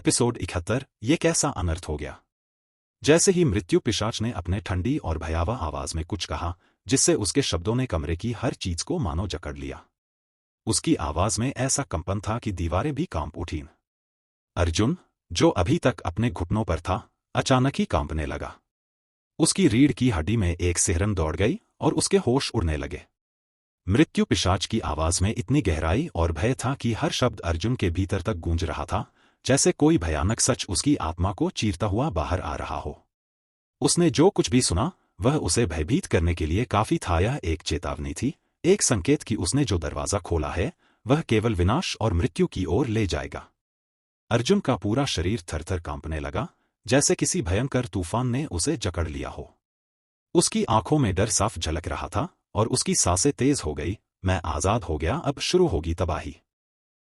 Episode 71। ये कैसा अनर्थ हो गया। जैसे ही मृत्यु पिशाच ने अपने ठंडी और भयावह आवाज में कुछ कहा, जिससे उसके शब्दों ने कमरे की हर चीज को मानो जकड़ लिया। उसकी आवाज में ऐसा कंपन था कि दीवारें भी कांप उठीं। अर्जुन, जो अभी तक अपने घुटनों पर था, अचानक ही कांपने लगा। उसकी रीढ़ की हड्डी में एक सिहरन दौड़ गई और उसके होश उड़ने लगे। मृत्यु पिशाच की आवाज में इतनी गहराई और भय था कि हर शब्द अर्जुन के भीतर तक गूंज रहा था, जैसे कोई भयानक सच उसकी आत्मा को चीरता हुआ बाहर आ रहा हो। उसने जो कुछ भी सुना, वह उसे भयभीत करने के लिए काफी था। यह एक चेतावनी थी, एक संकेत कि उसने जो दरवाजा खोला है, वह केवल विनाश और मृत्यु की ओर ले जाएगा। अर्जुन का पूरा शरीर थरथर कांपने लगा, जैसे किसी भयंकर तूफान ने उसे जकड़ लिया हो। उसकी आंखों में डर साफ झलक रहा था और उसकी सांसें तेज हो गई। मैं आजाद हो गया, अब शुरू होगी तबाही।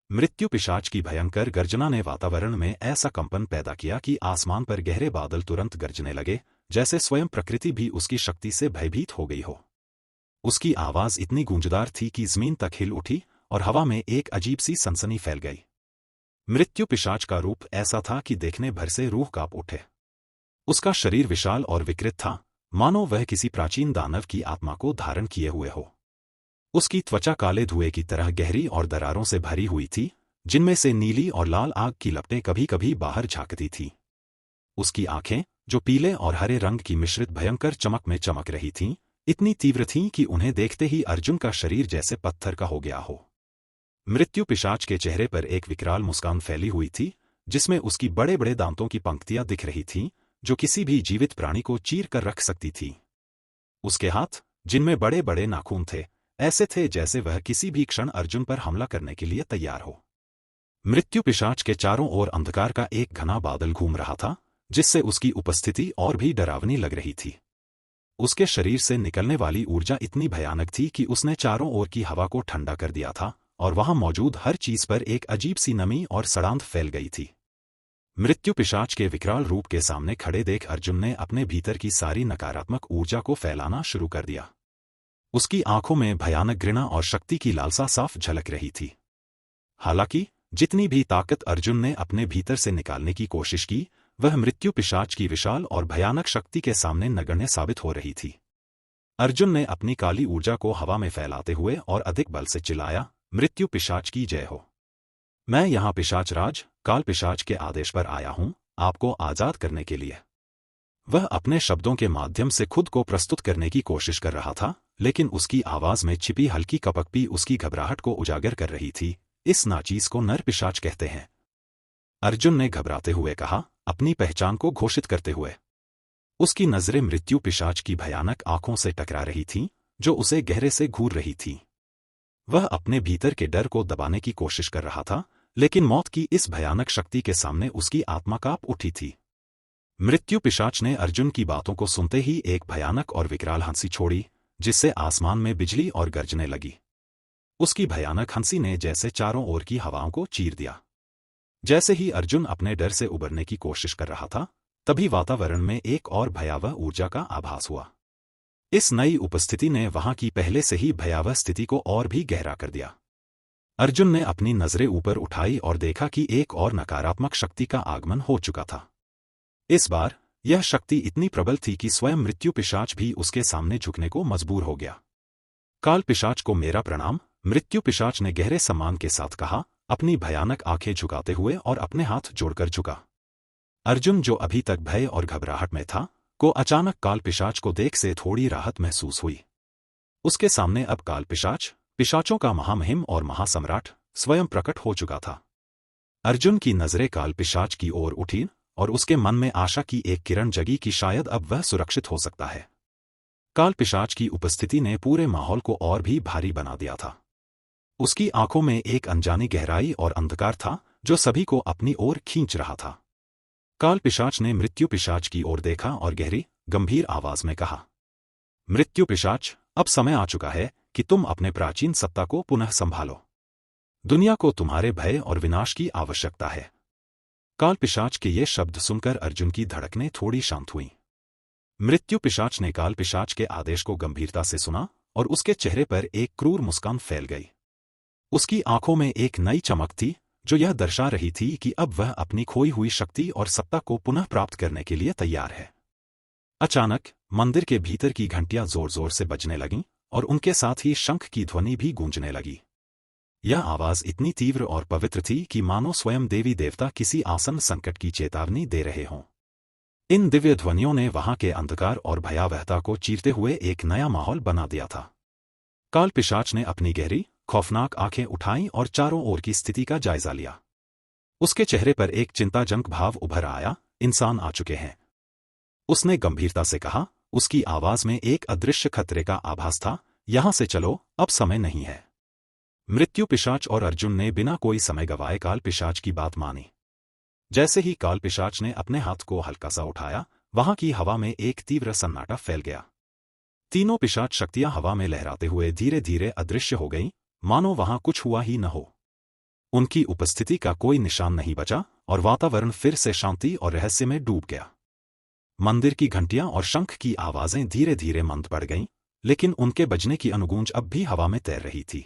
मृत्यु पिशाच की भयंकर गर्जना ने वातावरण में ऐसा कंपन पैदा किया कि आसमान पर गहरे बादल तुरंत गरजने लगे, जैसे स्वयं प्रकृति भी उसकी शक्ति से भयभीत हो गई हो। उसकी आवाज इतनी गूंजदार थी कि जमीन तक हिल उठी और हवा में एक अजीब सी सनसनी फैल गई। मृत्यु पिशाच का रूप ऐसा था कि देखने भर से रूह कांप उठे। उसका शरीर विशाल और विकृत था, मानो वह किसी प्राचीन दानव की आत्मा को धारण किए हुए हो। उसकी त्वचा काले धुएं की तरह गहरी और दरारों से भरी हुई थी, जिनमें से नीली और लाल आग की लपटें कभी कभी बाहर झांकती थीं। उसकी आंखें, जो पीले और हरे रंग की मिश्रित भयंकर चमक में चमक रही थीं, इतनी तीव्र थीं कि उन्हें देखते ही अर्जुन का शरीर जैसे पत्थर का हो गया हो। मृत्यु पिशाच के चेहरे पर एक विकराल मुस्कान फैली हुई थी, जिसमें उसकी बड़े बड़े दांतों की पंक्तियां दिख रही थीं, जो किसी भी जीवित प्राणी को चीर कर रख सकती थीं। उसके हाथ, जिनमें बड़े बड़े नाखून थे, ऐसे थे जैसे वह किसी भी क्षण अर्जुन पर हमला करने के लिए तैयार हो। मृत्यु पिशाच के चारों ओर अंधकार का एक घना बादल घूम रहा था, जिससे उसकी उपस्थिति और भी डरावनी लग रही थी। उसके शरीर से निकलने वाली ऊर्जा इतनी भयानक थी कि उसने चारों ओर की हवा को ठंडा कर दिया था और वहां मौजूद हर चीज पर एक अजीब सी नमी और सड़ांध फैल गई थी। मृत्यु पिशाच के विकराल रूप के सामने खड़े देख अर्जुन ने अपने भीतर की सारी नकारात्मक ऊर्जा को फैलाना शुरू कर दिया। उसकी आंखों में भयानक घृणा और शक्ति की लालसा साफ झलक रही थी। हालांकि जितनी भी ताकत अर्जुन ने अपने भीतर से निकालने की कोशिश की, वह मृत्यु पिशाच की विशाल और भयानक शक्ति के सामने नगण्य साबित हो रही थी। अर्जुन ने अपनी काली ऊर्जा को हवा में फैलाते हुए और अधिक बल से चिल्लाया, मृत्यु पिशाच की जय हो। मैं यहाँ पिशाच राज, काल पिशाच के आदेश पर आया हूँ, आपको आजाद करने के लिए। वह अपने शब्दों के माध्यम से खुद को प्रस्तुत करने की कोशिश कर रहा था, लेकिन उसकी आवाज में छिपी हल्की कपक भी उसकी घबराहट को उजागर कर रही थी। इस नाचीज को नर पिशाच कहते हैं, अर्जुन ने घबराते हुए कहा, अपनी पहचान को घोषित करते हुए। उसकी नजरें मृत्यु पिशाच की भयानक आंखों से टकरा रही थीं, जो उसे गहरे से घूर रही थीं। वह अपने भीतर के डर को दबाने की कोशिश कर रहा था, लेकिन मौत की इस भयानक शक्ति के सामने उसकी आत्मा कांप उठी थी। मृत्यु पिशाच ने अर्जुन की बातों को सुनते ही एक भयानक और विकराल हंसी छोड़ी, जिससे आसमान में बिजली और गरजने लगी। उसकी भयानक हंसी ने जैसे चारों ओर की हवाओं को चीर दिया। जैसे ही अर्जुन अपने डर से उबरने की कोशिश कर रहा था, तभी वातावरण में एक और भयावह ऊर्जा का आभास हुआ। इस नई उपस्थिति ने वहां की पहले से ही भयावह स्थिति को और भी गहरा कर दिया। अर्जुन ने अपनी नजरें ऊपर उठाई और देखा कि एक और नकारात्मक शक्ति का आगमन हो चुका था। इस बार यह शक्ति इतनी प्रबल थी कि स्वयं मृत्यु पिशाच भी उसके सामने झुकने को मजबूर हो गया। काल पिशाच को मेरा प्रणाम, मृत्यु पिशाच ने गहरे सम्मान के साथ कहा, अपनी भयानक आंखें झुकाते हुए और अपने हाथ जोड़कर झुका। अर्जुन, जो अभी तक भय और घबराहट में था, को अचानक काल पिशाच को देख से थोड़ी राहत महसूस हुई। उसके सामने अब काल पिशाच, पिशाचों का महामहिम और महासम्राट, स्वयं प्रकट हो चुका था। अर्जुन की नजरें काल पिशाच की ओर उठी और उसके मन में आशा की एक किरण जगी कि शायद अब वह सुरक्षित हो सकता है। काल पिशाच की उपस्थिति ने पूरे माहौल को और भी भारी बना दिया था। उसकी आंखों में एक अनजानी गहराई और अंधकार था, जो सभी को अपनी ओर खींच रहा था। काल पिशाच ने मृत्यु पिशाच की ओर देखा और गहरी, गंभीर आवाज में कहा, मृत्यु पिशाच, अब समय आ चुका है कि तुम अपने प्राचीन सत्ता को पुनः संभालो। दुनिया को तुम्हारे भय और विनाश की आवश्यकता है। काल पिशाच के ये शब्द सुनकर अर्जुन की धड़कनें थोड़ी शांत हुईं। मृत्यु पिशाच ने काल पिशाच के आदेश को गंभीरता से सुना और उसके चेहरे पर एक क्रूर मुस्कान फैल गई। उसकी आंखों में एक नई चमक थी, जो यह दर्शा रही थी कि अब वह अपनी खोई हुई शक्ति और सत्ता को पुनः प्राप्त करने के लिए तैयार है। अचानक मंदिर के भीतर की घंटियां जोर जोर से बजने लगीं और उनके साथ ही शंख की ध्वनि भी गूंजने लगी। यह आवाज इतनी तीव्र और पवित्र थी कि मानो स्वयं देवी देवता किसी आसन संकट की चेतावनी दे रहे हों। इन दिव्य ध्वनियों ने वहां के अंधकार और भयावहता को चीरते हुए एक नया माहौल बना दिया था। काल पिशाच ने अपनी गहरी, खौफनाक आंखें उठाईं और चारों ओर की स्थिति का जायजा लिया। उसके चेहरे पर एक चिंताजनक भाव उभर आया, इंसान आ चुके हैं। उसने गंभीरता से कहा, उसकी आवाज में एक अदृश्य खतरे का आभास था, यहां से चलो, अब समय नहीं है। मृत्यु पिशाच और अर्जुन ने बिना कोई समय गवाए काल पिशाच की बात मानी। जैसे ही काल पिशाच ने अपने हाथ को हल्का सा उठाया, वहां की हवा में एक तीव्र सन्नाटा फैल गया। तीनों पिशाच शक्तियां हवा में लहराते हुए धीरे धीरे अदृश्य हो गईं, मानो वहां कुछ हुआ ही न हो। उनकी उपस्थिति का कोई निशान नहीं बचा और वातावरण फिर से शांति और रहस्य में डूब गया। मंदिर की घंटियां और शंख की आवाजें धीरे धीरे मंद पड़ गईं, लेकिन उनके बजने की अनुगूंज अब भी हवा में तैर रही थी।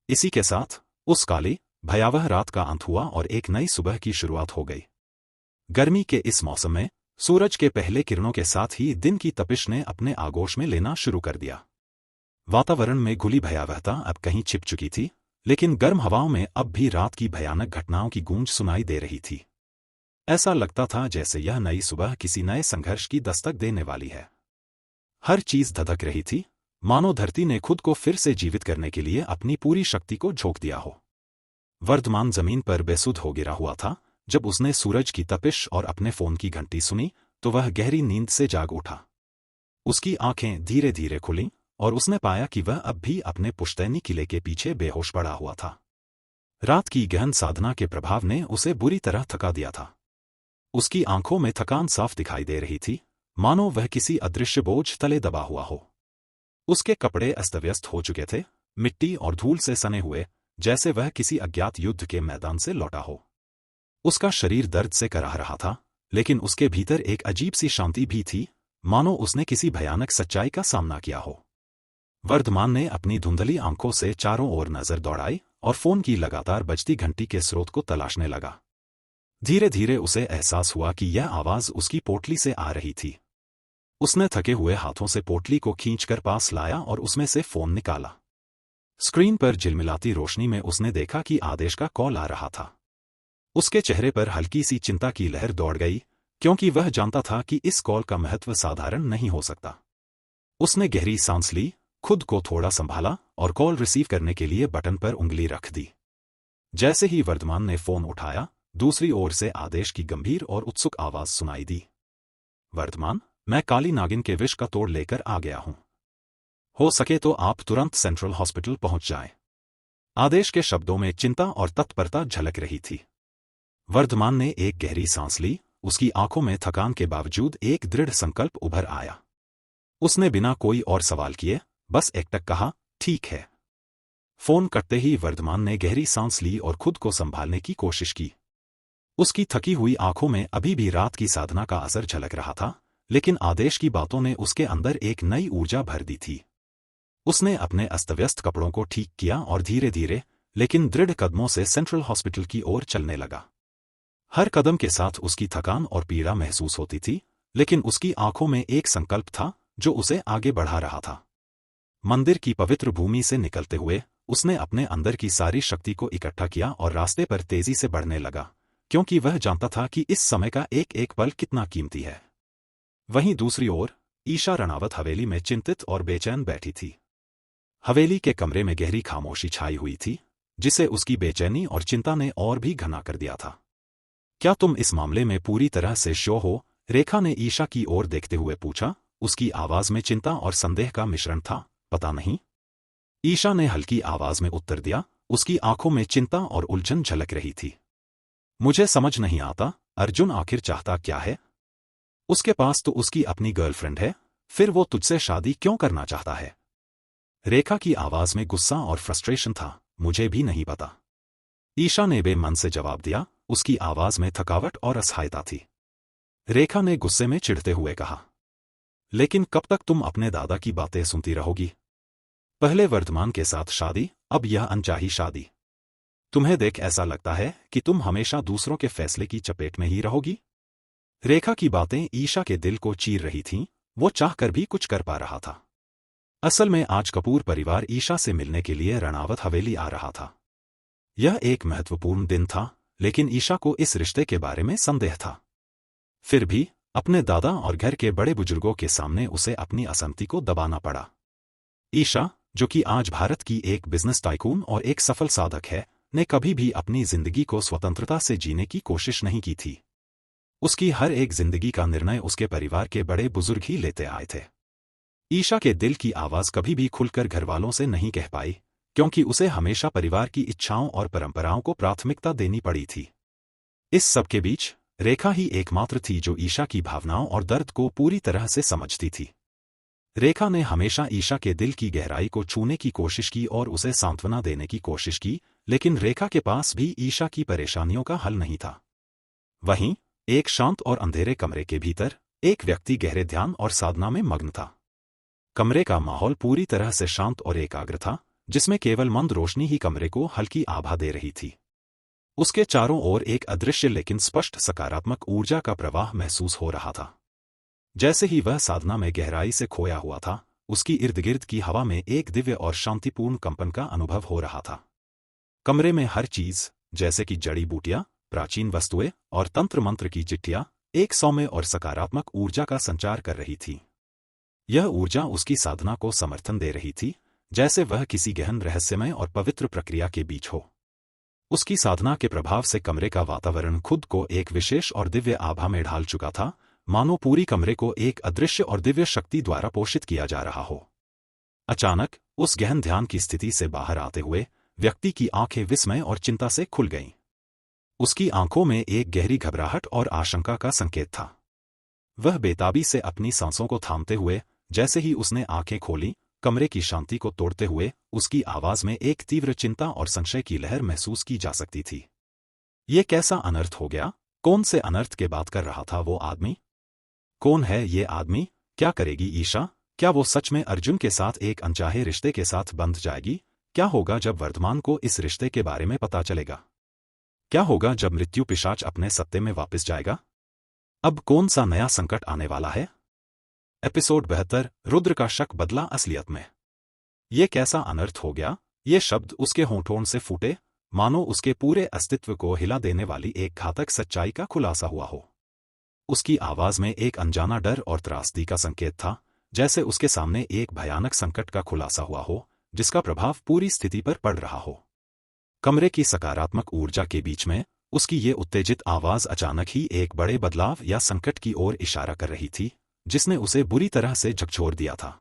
इसी के साथ उस काली, भयावह रात का अंत हुआ और एक नई सुबह की शुरुआत हो गई। गर्मी के इस मौसम में सूरज के पहले किरणों के साथ ही दिन की तपिश ने अपने आगोश में लेना शुरू कर दिया। वातावरण में घुली भयावहता अब कहीं छिप चुकी थी, लेकिन गर्म हवाओं में अब भी रात की भयानक घटनाओं की गूंज सुनाई दे रही थी। ऐसा लगता था जैसे यह नई सुबह किसी नए संघर्ष की दस्तक देने वाली है। हर चीज धधक रही थी, मानो धरती ने खुद को फिर से जीवित करने के लिए अपनी पूरी शक्ति को झोंक दिया हो। वर्धमान जमीन पर बेसुध हो गिरा हुआ था। जब उसने सूरज की तपिश और अपने फोन की घंटी सुनी तो वह गहरी नींद से जाग उठा। उसकी आंखें धीरे धीरे खुलीं और उसने पाया कि वह अब भी अपने पुश्तैनी किले के पीछे बेहोश पड़ा हुआ था। रात की गहन साधना के प्रभाव ने उसे बुरी तरह थका दिया था। उसकी आंखों में थकान साफ दिखाई दे रही थी, मानो वह किसी अदृश्य बोझ तले दबा हुआ हो। उसके कपड़े अस्तव्यस्त हो चुके थे, मिट्टी और धूल से सने हुए, जैसे वह किसी अज्ञात युद्ध के मैदान से लौटा हो। उसका शरीर दर्द से कराह रहा था, लेकिन उसके भीतर एक अजीब सी शांति भी थी, मानो उसने किसी भयानक सच्चाई का सामना किया हो। वर्धमान ने अपनी धुंधली आंखों से चारों ओर नजर दौड़ाई और फोन की लगातार बजती घंटी के स्रोत को तलाशने लगा। धीरे धीरे उसे एहसास हुआ कि यह आवाज उसकी पोटली से आ रही थी। उसने थके हुए हाथों से पोटली को खींचकर पास लाया और उसमें से फोन निकाला। स्क्रीन पर झिलमिलाती रोशनी में उसने देखा कि आदेश का कॉल आ रहा था। उसके चेहरे पर हल्की सी चिंता की लहर दौड़ गई, क्योंकि वह जानता था कि इस कॉल का महत्व साधारण नहीं हो सकता। उसने गहरी सांस ली, खुद को थोड़ा संभाला और कॉल रिसीव करने के लिए बटन पर उंगली रख दी। जैसे ही वर्धमान ने फोन उठाया, दूसरी ओर से आदेश की गंभीर और उत्सुक आवाज सुनाई दी। वर्धमान, मैं काली नागिन के विष का तोड़ लेकर आ गया हूं। हो सके तो आप तुरंत सेंट्रल हॉस्पिटल पहुंच जाएं। आदेश के शब्दों में चिंता और तत्परता झलक रही थी। वर्धमान ने एक गहरी सांस ली, उसकी आंखों में थकान के बावजूद एक दृढ़ संकल्प उभर आया। उसने बिना कोई और सवाल किए बस एकटक कहा, ठीक है। फोन कटते ही वर्धमान ने गहरी सांस ली और खुद को संभालने की कोशिश की। उसकी थकी हुई आंखों में अभी भी रात की साधना का असर झलक रहा था, लेकिन आदेश की बातों ने उसके अंदर एक नई ऊर्जा भर दी थी। उसने अपने अस्तव्यस्त कपड़ों को ठीक किया और धीरे धीरे लेकिन दृढ़ कदमों से सेंट्रल हॉस्पिटल की ओर चलने लगा। हर कदम के साथ उसकी थकान और पीड़ा महसूस होती थी, लेकिन उसकी आंखों में एक संकल्प था जो उसे आगे बढ़ा रहा था। मंदिर की पवित्र भूमि से निकलते हुए उसने अपने अंदर की सारी शक्ति को इकट्ठा किया और रास्ते पर तेजी से बढ़ने लगा, क्योंकि वह जानता था कि इस समय का एक एक पल कितना कीमती है। वहीं दूसरी ओर ईशा रणावत हवेली में चिंतित और बेचैन बैठी थी। हवेली के कमरे में गहरी खामोशी छाई हुई थी, जिसे उसकी बेचैनी और चिंता ने और भी घना कर दिया था। क्या तुम इस मामले में पूरी तरह से श्योर हो? रेखा ने ईशा की ओर देखते हुए पूछा। उसकी आवाज में चिंता और संदेह का मिश्रण था। पता नहीं, ईशा ने हल्की आवाज में उत्तर दिया। उसकी आंखों में चिंता और उलझन झलक रही थी। मुझे समझ नहीं आता, अर्जुन आखिर चाहता क्या है? उसके पास तो उसकी अपनी गर्लफ्रेंड है, फिर वो तुझसे शादी क्यों करना चाहता है? रेखा की आवाज में गुस्सा और फ्रस्ट्रेशन था। मुझे भी नहीं पता, ईशा ने बेमन से जवाब दिया। उसकी आवाज में थकावट और असहायता थी। रेखा ने गुस्से में चिढ़ते हुए कहा, लेकिन कब तक तुम अपने दादा की बातें सुनती रहोगी? पहले वर्धमान के साथ शादी, अब यह अनचाही शादी। तुम्हें देख ऐसा लगता है कि तुम हमेशा दूसरों के फैसले की चपेट में ही रहोगी। रेखा की बातें ईशा के दिल को चीर रही थीं, वो चाहकर भी कुछ कर पा रहा था। असल में आज कपूर परिवार ईशा से मिलने के लिए रणावत हवेली आ रहा था। यह एक महत्वपूर्ण दिन था, लेकिन ईशा को इस रिश्ते के बारे में संदेह था। फिर भी अपने दादा और घर के बड़े बुजुर्गों के सामने उसे अपनी असहमति को दबाना पड़ा। ईशा, जो कि आज भारत की एक बिजनेस टाइकून और एक सफल साधक है, ने कभी भी अपनी जिंदगी को स्वतंत्रता से जीने की कोशिश नहीं की थी। उसकी हर एक जिंदगी का निर्णय उसके परिवार के बड़े बुजुर्ग ही लेते आए थे। ईशा के दिल की आवाज कभी भी खुलकर घरवालों से नहीं कह पाई, क्योंकि उसे हमेशा परिवार की इच्छाओं और परंपराओं को प्राथमिकता देनी पड़ी थी। इस सब के बीच रेखा ही एकमात्र थी जो ईशा की भावनाओं और दर्द को पूरी तरह से समझती थी। रेखा ने हमेशा ईशा के दिल की गहराई को छूने की कोशिश की और उसे सांत्वना देने की कोशिश की, लेकिन रेखा के पास भी ईशा की परेशानियों का हल नहीं था। वहीं एक शांत और अंधेरे कमरे के भीतर एक व्यक्ति गहरे ध्यान और साधना में मग्न था। कमरे का माहौल पूरी तरह से शांत और एकाग्र था, जिसमें केवल मंद रोशनी ही कमरे को हल्की आभा दे रही थी। उसके चारों ओर एक अदृश्य लेकिन स्पष्ट सकारात्मक ऊर्जा का प्रवाह महसूस हो रहा था। जैसे ही वह साधना में गहराई से खोया हुआ था, उसकी इर्द-गिर्द की हवा में एक दिव्य और शांतिपूर्ण कंपन का अनुभव हो रहा था। कमरे में हर चीज, जैसे कि जड़ी बूटियां, प्राचीन वस्तुएं और तंत्र मंत्र की चिट्ठियां, एक सौम्य और सकारात्मक ऊर्जा का संचार कर रही थी। यह ऊर्जा उसकी साधना को समर्थन दे रही थी, जैसे वह किसी गहन रहस्यमय और पवित्र प्रक्रिया के बीच हो। उसकी साधना के प्रभाव से कमरे का वातावरण खुद को एक विशेष और दिव्य आभा में ढाल चुका था, मानो पूरी कमरे को एक अदृश्य और दिव्य शक्ति द्वारा पोषित किया जा रहा हो। अचानक उस गहन ध्यान की स्थिति से बाहर आते हुए व्यक्ति की आंखें विस्मय और चिंता से खुल गईं। उसकी आंखों में एक गहरी घबराहट और आशंका का संकेत था। वह बेताबी से अपनी सांसों को थामते हुए, जैसे ही उसने आंखें खोलीं, कमरे की शांति को तोड़ते हुए उसकी आवाज में एक तीव्र चिंता और संशय की लहर महसूस की जा सकती थी। ये कैसा अनर्थ हो गया? कौन से अनर्थ के बात कर रहा था वो आदमी? कौन है ये आदमी? क्या करेगी ईशा? क्या वो सच में अर्जुन के साथ एक अनचाहे रिश्ते के साथ बंध जाएगी? क्या होगा जब वर्धमान को इस रिश्ते के बारे में पता चलेगा? क्या होगा जब मृत्यु पिशाच अपने सत्ते में वापस जाएगा? अब कौन सा नया संकट आने वाला है? एपिसोड 72, रुद्र का शक बदला असलियत में। ये कैसा अनर्थ हो गया? ये शब्द उसके होंठों से फूटे, मानो उसके पूरे अस्तित्व को हिला देने वाली एक घातक सच्चाई का खुलासा हुआ हो। उसकी आवाज में एक अनजाना डर और त्रासदी का संकेत था, जैसे उसके सामने एक भयानक संकट का खुलासा हुआ हो, जिसका प्रभाव पूरी स्थिति पर पड़ रहा हो। कमरे की सकारात्मक ऊर्जा के बीच में उसकी ये उत्तेजित आवाज अचानक ही एक बड़े बदलाव या संकट की ओर इशारा कर रही थी, जिसने उसे बुरी तरह से झकझोर दिया था।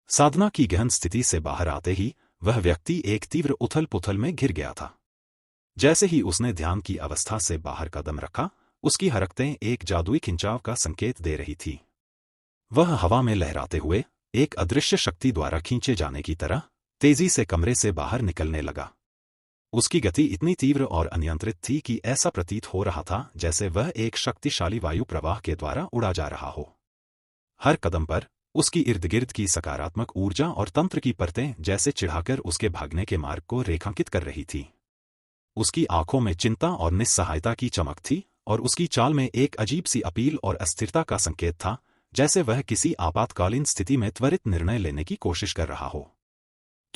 साधना की गहन स्थिति से बाहर आते ही वह व्यक्ति एक तीव्र उथल-पुथल में घिर गया था। जैसे ही उसने ध्यान की अवस्था से बाहर कदम रखा, उसकी हरकतें एक जादुई खिंचाव का संकेत दे रही थी। वह हवा में लहराते हुए एक अदृश्य शक्ति द्वारा खींचे जाने की तरह तेजी से कमरे से बाहर निकलने लगा। उसकी गति इतनी तीव्र और अनियंत्रित थी कि ऐसा प्रतीत हो रहा था जैसे वह एक शक्तिशाली वायु प्रवाह के द्वारा उड़ा जा रहा हो। हर कदम पर उसकी इर्द-गिर्द की सकारात्मक ऊर्जा और तंत्र की परतें जैसे चिढ़ाकर उसके भागने के मार्ग को रेखांकित कर रही थी। उसकी आंखों में चिंता और निस्सहायता की चमक थी, और उसकी चाल में एक अजीब सी अपील और अस्थिरता का संकेत था, जैसे वह किसी आपातकालीन स्थिति में त्वरित निर्णय लेने की कोशिश कर रहा हो।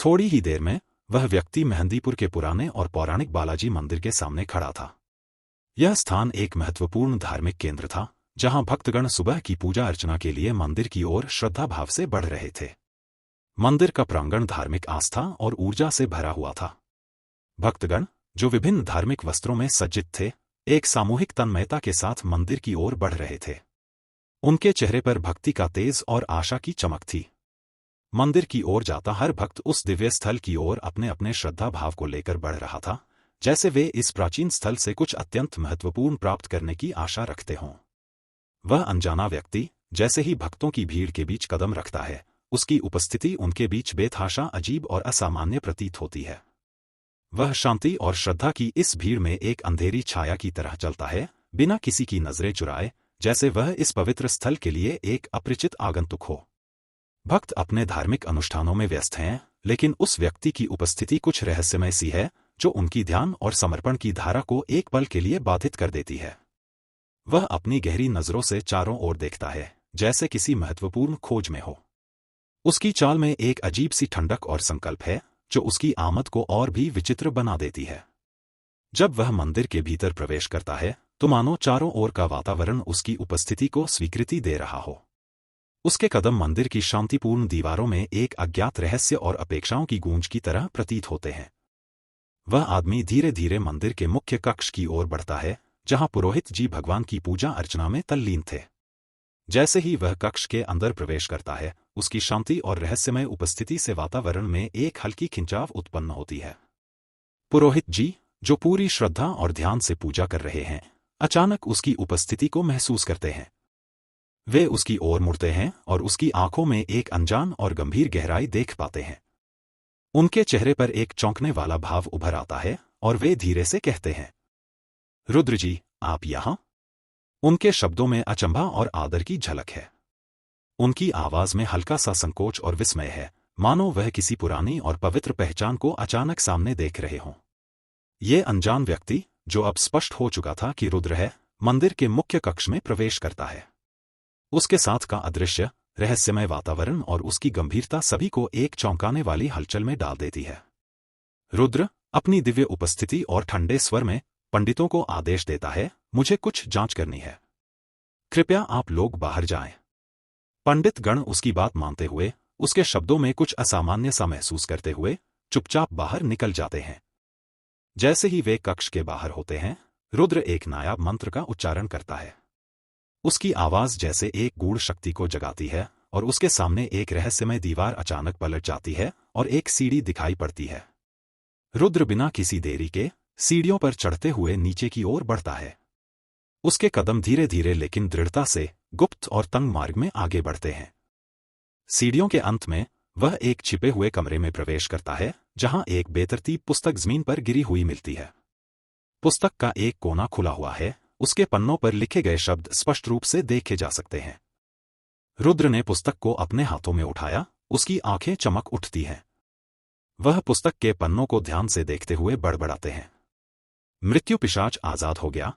थोड़ी ही देर में वह व्यक्ति मेहंदीपुर के पुराने और पौराणिक बालाजी मंदिर के सामने खड़ा था। यह स्थान एक महत्वपूर्ण धार्मिक केंद्र था, जहां भक्तगण सुबह की पूजा अर्चना के लिए मंदिर की ओर श्रद्धा भाव से बढ़ रहे थे। मंदिर का प्रांगण धार्मिक आस्था और ऊर्जा से भरा हुआ था। भक्तगण, जो विभिन्न धार्मिक वस्त्रों में सज्जित थे, एक सामूहिक तन्मयता के साथ मंदिर की ओर बढ़ रहे थे। उनके चेहरे पर भक्ति का तेज और आशा की चमक थी। मंदिर की ओर जाता हर भक्त उस दिव्य स्थल की ओर अपने अपने श्रद्धा भाव को लेकर बढ़ रहा था, जैसे वे इस प्राचीन स्थल से कुछ अत्यंत महत्वपूर्ण प्राप्त करने की आशा रखते हों। वह अनजाना व्यक्ति जैसे ही भक्तों की भीड़ के बीच कदम रखता है, उसकी उपस्थिति उनके बीच बेतहाशा अजीब और असामान्य प्रतीत होती है। वह शांति और श्रद्धा की इस भीड़ में एक अंधेरी छाया की तरह चलता है, बिना किसी की नजरें चुराए, जैसे वह इस पवित्र स्थल के लिए एक अपरिचित आगंतुक हो। भक्त अपने धार्मिक अनुष्ठानों में व्यस्त हैं, लेकिन उस व्यक्ति की उपस्थिति कुछ रहस्यमय सी है, जो उनकी ध्यान और समर्पण की धारा को एक पल के लिए बाधित कर देती है। वह अपनी गहरी नजरों से चारों ओर देखता है, जैसे किसी महत्वपूर्ण खोज में हो। उसकी चाल में एक अजीब सी ठंडक और संकल्प है, जो उसकी आमद को और भी विचित्र बना देती है। जब वह मंदिर के भीतर प्रवेश करता है, तो मानो चारों ओर का वातावरण उसकी उपस्थिति को स्वीकृति दे रहा हो। उसके कदम मंदिर की शांतिपूर्ण दीवारों में एक अज्ञात रहस्य और अपेक्षाओं की गूंज की तरह प्रतीत होते हैं। वह आदमी धीरे धीरे मंदिर के मुख्य कक्ष की ओर बढ़ता है, जहां पुरोहित जी भगवान की पूजा अर्चना में तल्लीन थे। जैसे ही वह कक्ष के अंदर प्रवेश करता है, उसकी शांति और रहस्यमय उपस्थिति से वातावरण में एक हल्की खिंचाव उत्पन्न होती है। पुरोहित जी, जो पूरी श्रद्धा और ध्यान से पूजा कर रहे हैं, अचानक उसकी उपस्थिति को महसूस करते हैं। वे उसकी ओर मुड़ते हैं और उसकी आंखों में एक अनजान और गंभीर गहराई देख पाते हैं। उनके चेहरे पर एक चौंकने वाला भाव उभर आता है और वे धीरे से कहते हैं, रुद्र जी, आप यहां? उनके शब्दों में अचंभा और आदर की झलक है। उनकी आवाज में हल्का सा संकोच और विस्मय है, मानो वह किसी पुरानी और पवित्र पहचान को अचानक सामने देख रहे हों। ये अनजान व्यक्ति, जो अब स्पष्ट हो चुका था कि रुद्र है, मंदिर के मुख्य कक्ष में प्रवेश करता है। उसके साथ का अदृश्य, रहस्यमय वातावरण और उसकी गंभीरता सभी को एक चौंकाने वाली हलचल में डाल देती है। रुद्र अपनी दिव्य उपस्थिति और ठंडे स्वर में पंडितों को आदेश देता है, मुझे कुछ जांच करनी है। कृपया आप लोग बाहर जाएं। पंडित गण उसकी बात मानते हुए, उसके शब्दों में कुछ असामान्य सा महसूस करते हुए, चुपचाप बाहर निकल जाते हैं। जैसे ही वे कक्ष के बाहर होते हैं, रुद्र एक नायाब मंत्र का उच्चारण करता है। उसकी आवाज जैसे एक गूढ़ शक्ति को जगाती है और उसके सामने एक रहस्यमय दीवार अचानक पलट जाती है और एक सीढ़ी दिखाई पड़ती है। रुद्र बिना किसी देरी के सीढ़ियों पर चढ़ते हुए नीचे की ओर बढ़ता है। उसके कदम धीरे धीरे लेकिन दृढ़ता से गुप्त और तंग मार्ग में आगे बढ़ते हैं। सीढ़ियों के अंत में वह एक छिपे हुए कमरे में प्रवेश करता है, जहां एक बेतरतीब पुस्तक जमीन पर गिरी हुई मिलती है। पुस्तक का एक कोना खुला हुआ है, उसके पन्नों पर लिखे गए शब्द स्पष्ट रूप से देखे जा सकते हैं। रुद्र ने पुस्तक को अपने हाथों में उठाया, उसकी आंखें चमक उठती हैं। वह पुस्तक के पन्नों को ध्यान से देखते हुए बड़बड़ाते हैं, मृत्यु पिशाच आजाद हो गया।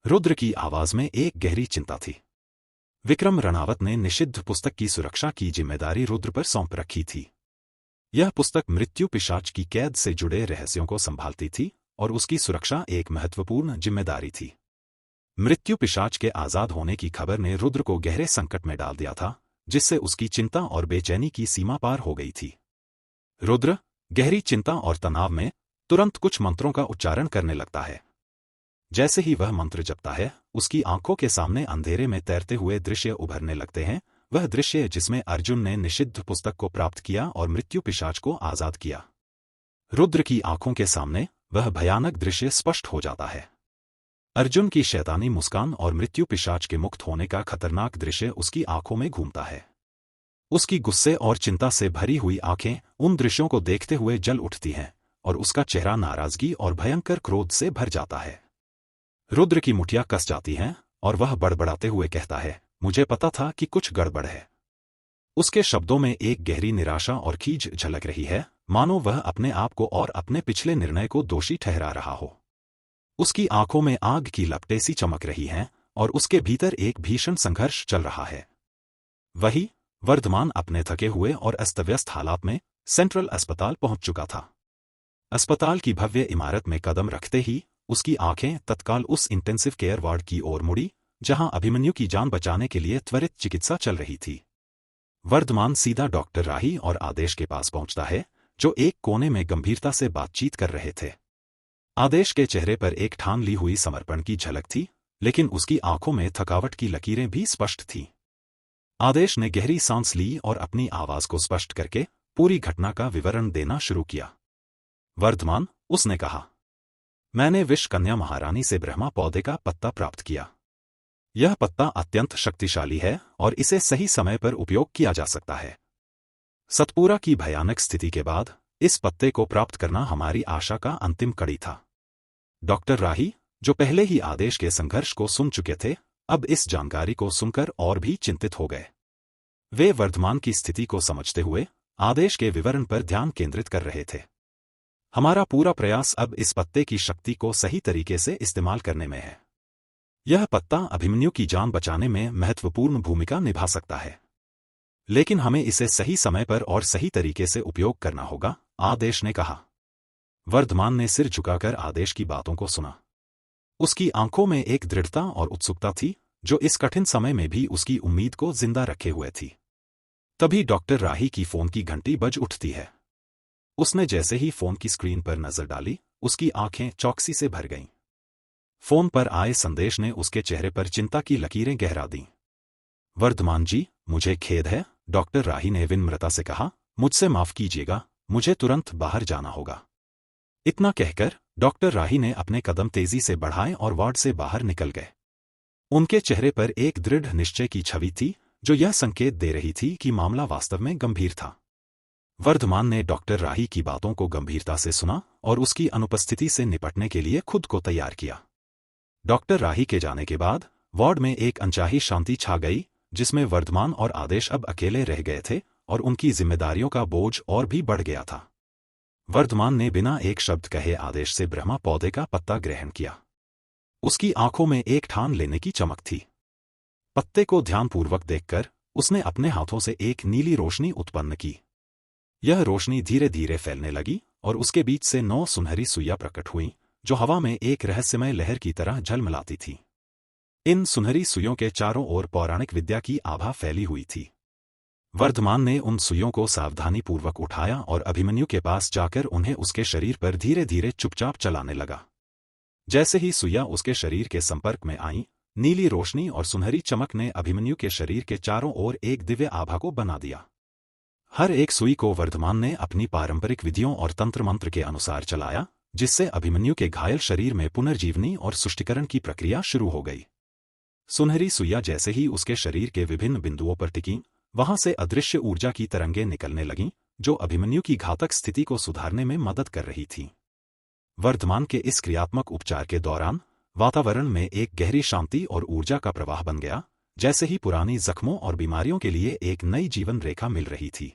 रुद्र की आवाज में एक गहरी चिंता थी। विक्रम रणावत ने निषिद्ध पुस्तक की सुरक्षा की जिम्मेदारी रुद्र पर सौंप रखी थी। यह पुस्तक मृत्यु पिशाच की कैद से जुड़े रहस्यों को संभालती थी और उसकी सुरक्षा एक महत्वपूर्ण जिम्मेदारी थी। मृत्यु पिशाच के आजाद होने की खबर ने रुद्र को गहरे संकट में डाल दिया था, जिससे उसकी चिंता और बेचैनी की सीमा पार हो गई थी। रुद्र गहरी चिंता और तनाव में तुरंत कुछ मंत्रों का उच्चारण करने लगता है। जैसे ही वह मंत्र जपता है, उसकी आंखों के सामने अंधेरे में तैरते हुए दृश्य उभरने लगते हैं। वह दृश्य जिसमें अर्जुन ने निषिद्ध पुस्तक को प्राप्त किया और मृत्यु पिशाच को आजाद किया। रुद्र की आंखों के सामने वह भयानक दृश्य स्पष्ट हो जाता है। अर्जुन की शैतानी मुस्कान और मृत्यु पिशाच के मुक्त होने का खतरनाक दृश्य उसकी आंखों में घूमता है। उसकी गुस्से और चिंता से भरी हुई आंखें उन दृश्यों को देखते हुए जल उठती हैं और उसका चेहरा नाराजगी और भयंकर क्रोध से भर जाता है। रुद्र की मुठियां कस जाती हैं और वह बड़बड़ाते हुए कहता है, मुझे पता था कि कुछ गड़बड़ है। उसके शब्दों में एक गहरी निराशा और खीज झलक रही है, मानो वह अपने आप को और अपने पिछले निर्णय को दोषी ठहरा रहा हो। उसकी आंखों में आग की लपटें सी चमक रही हैं और उसके भीतर एक भीषण संघर्ष चल रहा है। वही वर्धमान अपने थके हुए और अस्तव्यस्त हालात में सेंट्रल अस्पताल पहुंच चुका था। अस्पताल की भव्य इमारत में कदम रखते ही उसकी आंखें तत्काल उस इंटेंसिव केयर वार्ड की ओर मुड़ी, जहां अभिमन्यु की जान बचाने के लिए त्वरित चिकित्सा चल रही थी। वर्धमान सीधा डॉक्टर राही और आदेश के पास पहुंचता है, जो एक कोने में गंभीरता से बातचीत कर रहे थे। आदेश के चेहरे पर एक ठान ली हुई समर्पण की झलक थी, लेकिन उसकी आंखों में थकावट की लकीरें भी स्पष्ट थीं। आदेश ने गहरी सांस ली और अपनी आवाज को स्पष्ट करके पूरी घटना का विवरण देना शुरू किया। वर्धमान, उसने कहा, मैंने विष कन्या महारानी से ब्रह्मा पौधे का पत्ता प्राप्त किया। यह पत्ता अत्यंत शक्तिशाली है और इसे सही समय पर उपयोग किया जा सकता है। सतपुरा की भयानक स्थिति के बाद इस पत्ते को प्राप्त करना हमारी आशा का अंतिम कड़ी था। डॉक्टर राही, जो पहले ही आदेश के संघर्ष को सुन चुके थे, अब इस जानकारी को सुनकर और भी चिंतित हो गए। वे वर्धमान की स्थिति को समझते हुए आदेश के विवरण पर ध्यान केंद्रित कर रहे थे। हमारा पूरा प्रयास अब इस पत्ते की शक्ति को सही तरीके से इस्तेमाल करने में है। यह पत्ता अभिमन्यु की जान बचाने में महत्वपूर्ण भूमिका निभा सकता है, लेकिन हमें इसे सही समय पर और सही तरीके से उपयोग करना होगा, आदेश ने कहा। वर्धमान ने सिर झुकाकर आदेश की बातों को सुना। उसकी आंखों में एक दृढ़ता और उत्सुकता थी जो इस कठिन समय में भी उसकी उम्मीद को जिंदा रखे हुए थी। तभी डॉक्टर राही की फोन की घंटी बज उठती है। उसने जैसे ही फोन की स्क्रीन पर नजर डाली, उसकी आंखें चौकसी से भर गईं। फोन पर आए संदेश ने उसके चेहरे पर चिंता की लकीरें गहरा दीं। वर्धमान जी, मुझे खेद है, डॉक्टर राही ने विनम्रता से कहा। मुझसे माफ कीजिएगा, मुझे तुरंत बाहर जाना होगा। इतना कहकर डॉक्टर राही ने अपने कदम तेजी से बढ़ाए और वार्ड से बाहर निकल गए। उनके चेहरे पर एक दृढ़ निश्चय की छवि थी जो यह संकेत दे रही थी कि मामला वास्तव में गंभीर था। वर्धमान ने डॉक्टर राही की बातों को गंभीरता से सुना और उसकी अनुपस्थिति से निपटने के लिए खुद को तैयार किया। डॉक्टर राही के जाने के बाद वार्ड में एक अनचाही शांति छा गई, जिसमें वर्धमान और आदेश अब अकेले रह गए थे और उनकी जिम्मेदारियों का बोझ और भी बढ़ गया था। वर्धमान ने बिना एक शब्द कहे आदेश से ब्रह्मा पौधे का पत्ता ग्रहण किया। उसकी आंखों में एक ठान लेने की चमक थी। पत्ते को ध्यानपूर्वक देखकर उसने अपने हाथों से एक नीली रोशनी उत्पन्न की। यह रोशनी धीरे धीरे फैलने लगी और उसके बीच से 9 सुनहरी सुइयां प्रकट हुईं, जो हवा में एक रहस्यमय लहर की तरह झलमलाती थी। इन सुनहरी सुइयों के चारों ओर पौराणिक विद्या की आभा फैली हुई थी। वर्धमान ने उन सुइयों को सावधानीपूर्वक उठाया और अभिमन्यु के पास जाकर उन्हें उसके शरीर पर धीरे धीरे चुपचाप चलाने लगा। जैसे ही सुइयां उसके शरीर के संपर्क में आईं, नीली रोशनी और सुनहरी चमक ने अभिमन्यु के शरीर के चारों ओर एक दिव्य आभा को बना दिया। हर एक सुई को वर्धमान ने अपनी पारंपरिक विधियों और तंत्र मंत्र के अनुसार चलाया, जिससे अभिमन्यु के घायल शरीर में पुनर्जीवनी और सुष्टिकरण की प्रक्रिया शुरू हो गई। सुनहरी सुइयां जैसे ही उसके शरीर के विभिन्न बिंदुओं पर टिकीं, वहां से अदृश्य ऊर्जा की तरंगें निकलने लगीं, जो अभिमन्यु की घातक स्थिति को सुधारने में मदद कर रही थीं। वर्धमान के इस क्रियात्मक उपचार के दौरान वातावरण में एक गहरी शांति और ऊर्जा का प्रवाह बन गया, जैसे ही पुरानी जख्मों और बीमारियों के लिए एक नई जीवन रेखा मिल रही थी।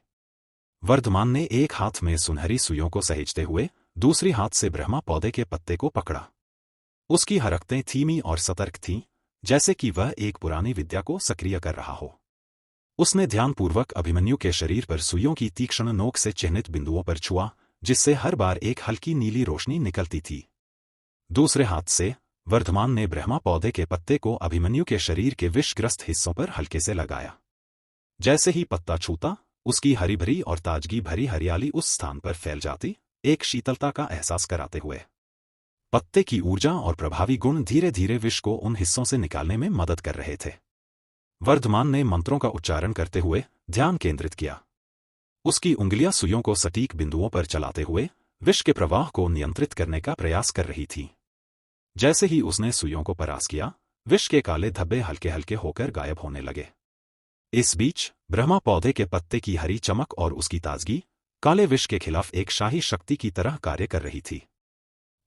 वर्धमान ने एक हाथ में सुनहरी सुइयों को सहेजते हुए दूसरी हाथ से ब्रह्मा पौधे के पत्ते को पकड़ा। उसकी हरकतें धीमी और सतर्क थीं, जैसे कि वह एक पुरानी विद्या को सक्रिय कर रहा हो। उसने ध्यानपूर्वक अभिमन्यु के शरीर पर सुइयों की तीक्ष्ण नोक से चिह्नित बिंदुओं पर छुआ, जिससे हर बार एक हल्की नीली रोशनी निकलती थी। दूसरे हाथ से वर्धमान ने ब्रह्मा पौधे के पत्ते को अभिमन्यु के शरीर के विषग्रस्त हिस्सों पर हल्के से लगाया। जैसे ही पत्ता छूता, उसकी हरी भरी और ताजगी भरी हरियाली उस स्थान पर फैल जाती, एक शीतलता का एहसास कराते हुए। पत्ते की ऊर्जा और प्रभावी गुण धीरे धीरे विष को उन हिस्सों से निकालने में मदद कर रहे थे। वर्धमान ने मंत्रों का उच्चारण करते हुए ध्यान केंद्रित किया। उसकी उंगलियां सुइयों को सटीक बिंदुओं पर चलाते हुए विष के प्रवाह को नियंत्रित करने का प्रयास कर रही थी। जैसे ही उसने सुइयों को परास किया, विष के काले धब्बे हल्के हल्के होकर गायब होने लगे। इस बीच ब्रह्मा पौधे के पत्ते की हरी चमक और उसकी ताजगी काले विष के खिलाफ एक शाही शक्ति की तरह कार्य कर रही थी।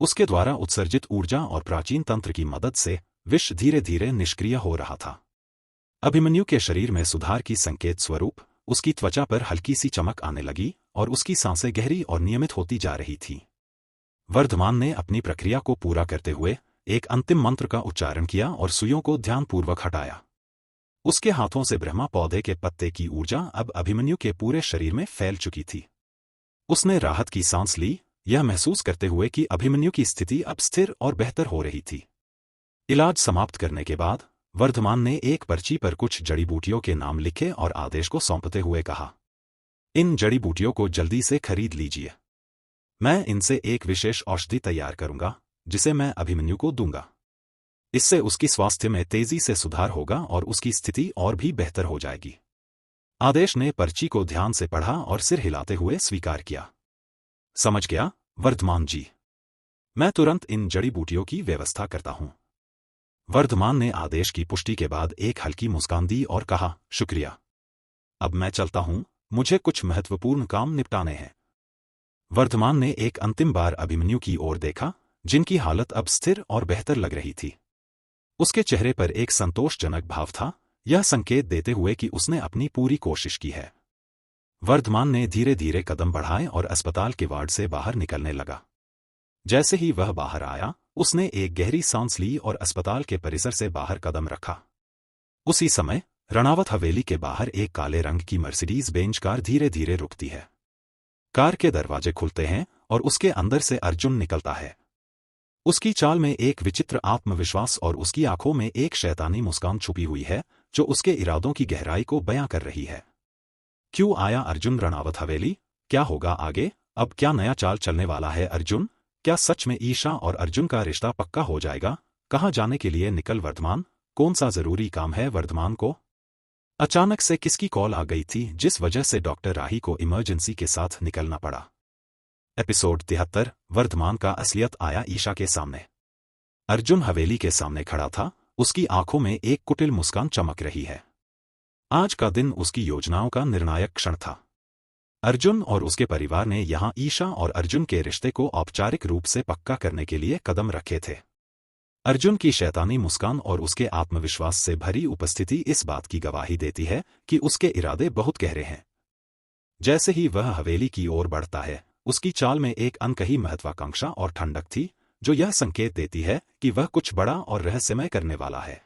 उसके द्वारा उत्सर्जित ऊर्जा और प्राचीन तंत्र की मदद से विष धीरे धीरे निष्क्रिय हो रहा था। अभिमन्यु के शरीर में सुधार की संकेत स्वरूप उसकी त्वचा पर हल्की सी चमक आने लगी और उसकी सांसें गहरी और नियमित होती जा रही थीं। वर्धमान ने अपनी प्रक्रिया को पूरा करते हुए एक अंतिम मंत्र का उच्चारण किया और सुइयों को ध्यानपूर्वक हटाया। उसके हाथों से ब्रह्मा पौधे के पत्ते की ऊर्जा अब अभिमन्यु के पूरे शरीर में फैल चुकी थी। उसने राहत की सांस ली, यह महसूस करते हुए कि अभिमन्यु की स्थिति अब स्थिर और बेहतर हो रही थी। इलाज समाप्त करने के बाद वर्धमान ने एक पर्ची पर कुछ जड़ी बूटियों के नाम लिखे और आदेश को सौंपते हुए कहा, इन जड़ी बूटियों को जल्दी से खरीद लीजिए। मैं इनसे एक विशेष औषधि तैयार करूंगा, जिसे मैं अभिमन्यु को दूंगा। इससे उसकी स्वास्थ्य में तेजी से सुधार होगा और उसकी स्थिति और भी बेहतर हो जाएगी। आदेश ने पर्ची को ध्यान से पढ़ा और सिर हिलाते हुए स्वीकार किया। समझ गया, वर्धमान जी। मैं तुरंत इन जड़ी बूटियों की व्यवस्था करता हूं। वर्धमान ने आदेश की पुष्टि के बाद एक हल्की मुस्कान दी और कहा, शुक्रिया। अब मैं चलता हूं, मुझे कुछ महत्वपूर्ण काम निपटाने हैं। वर्धमान ने एक अंतिम बार अभिमन्यु की ओर देखा, जिनकी हालत अब स्थिर और बेहतर लग रही थी। उसके चेहरे पर एक संतोषजनक भाव था, यह संकेत देते हुए कि उसने अपनी पूरी कोशिश की है। वर्धमान ने धीरे धीरे कदम बढ़ाए और अस्पताल के वार्ड से बाहर निकलने लगा। जैसे ही वह बाहर आया, उसने एक गहरी सांस ली और अस्पताल के परिसर से बाहर कदम रखा। उसी समय रणावत हवेली के बाहर एक काले रंग की मर्सिडीज बेंज कार धीरे धीरे रुकती है। कार के दरवाजे खुलते हैं और उसके अंदर से अर्जुन निकलता है। उसकी चाल में एक विचित्र आत्मविश्वास और उसकी आंखों में एक शैतानी मुस्कान छुपी हुई है, जो उसके इरादों की गहराई को बयां कर रही है। क्यों आया अर्जुन रणावत हवेली? क्या होगा आगे? अब क्या नया चाल चलने वाला है अर्जुन? क्या सच में ईशा और अर्जुन का रिश्ता पक्का हो जाएगा? कहाँ जाने के लिए निकल वर्धमान? कौन सा जरूरी काम है वर्धमान को? अचानक से किसकी कॉल आ गई थी जिस वजह से डॉक्टर राही को इमरजेंसी के साथ निकलना पड़ा? एपिसोड 73। वर्धमान का असलियत आया ईशा के सामने। अर्जुन हवेली के सामने खड़ा था, उसकी आंखों में एक कुटिल मुस्कान चमक रही है। आज का दिन उसकी योजनाओं का निर्णायक क्षण था। अर्जुन और उसके परिवार ने यहां ईशा और अर्जुन के रिश्ते को औपचारिक रूप से पक्का करने के लिए कदम रखे थे। अर्जुन की शैतानी मुस्कान और उसके आत्मविश्वास से भरी उपस्थिति इस बात की गवाही देती है कि उसके इरादे बहुत गहरे हैं। जैसे ही वह हवेली की ओर बढ़ता है, उसकी चाल में एक अनकही महत्वाकांक्षा और ठंडक थी, जो यह संकेत देती है कि वह कुछ बड़ा और रहस्यमय करने वाला है।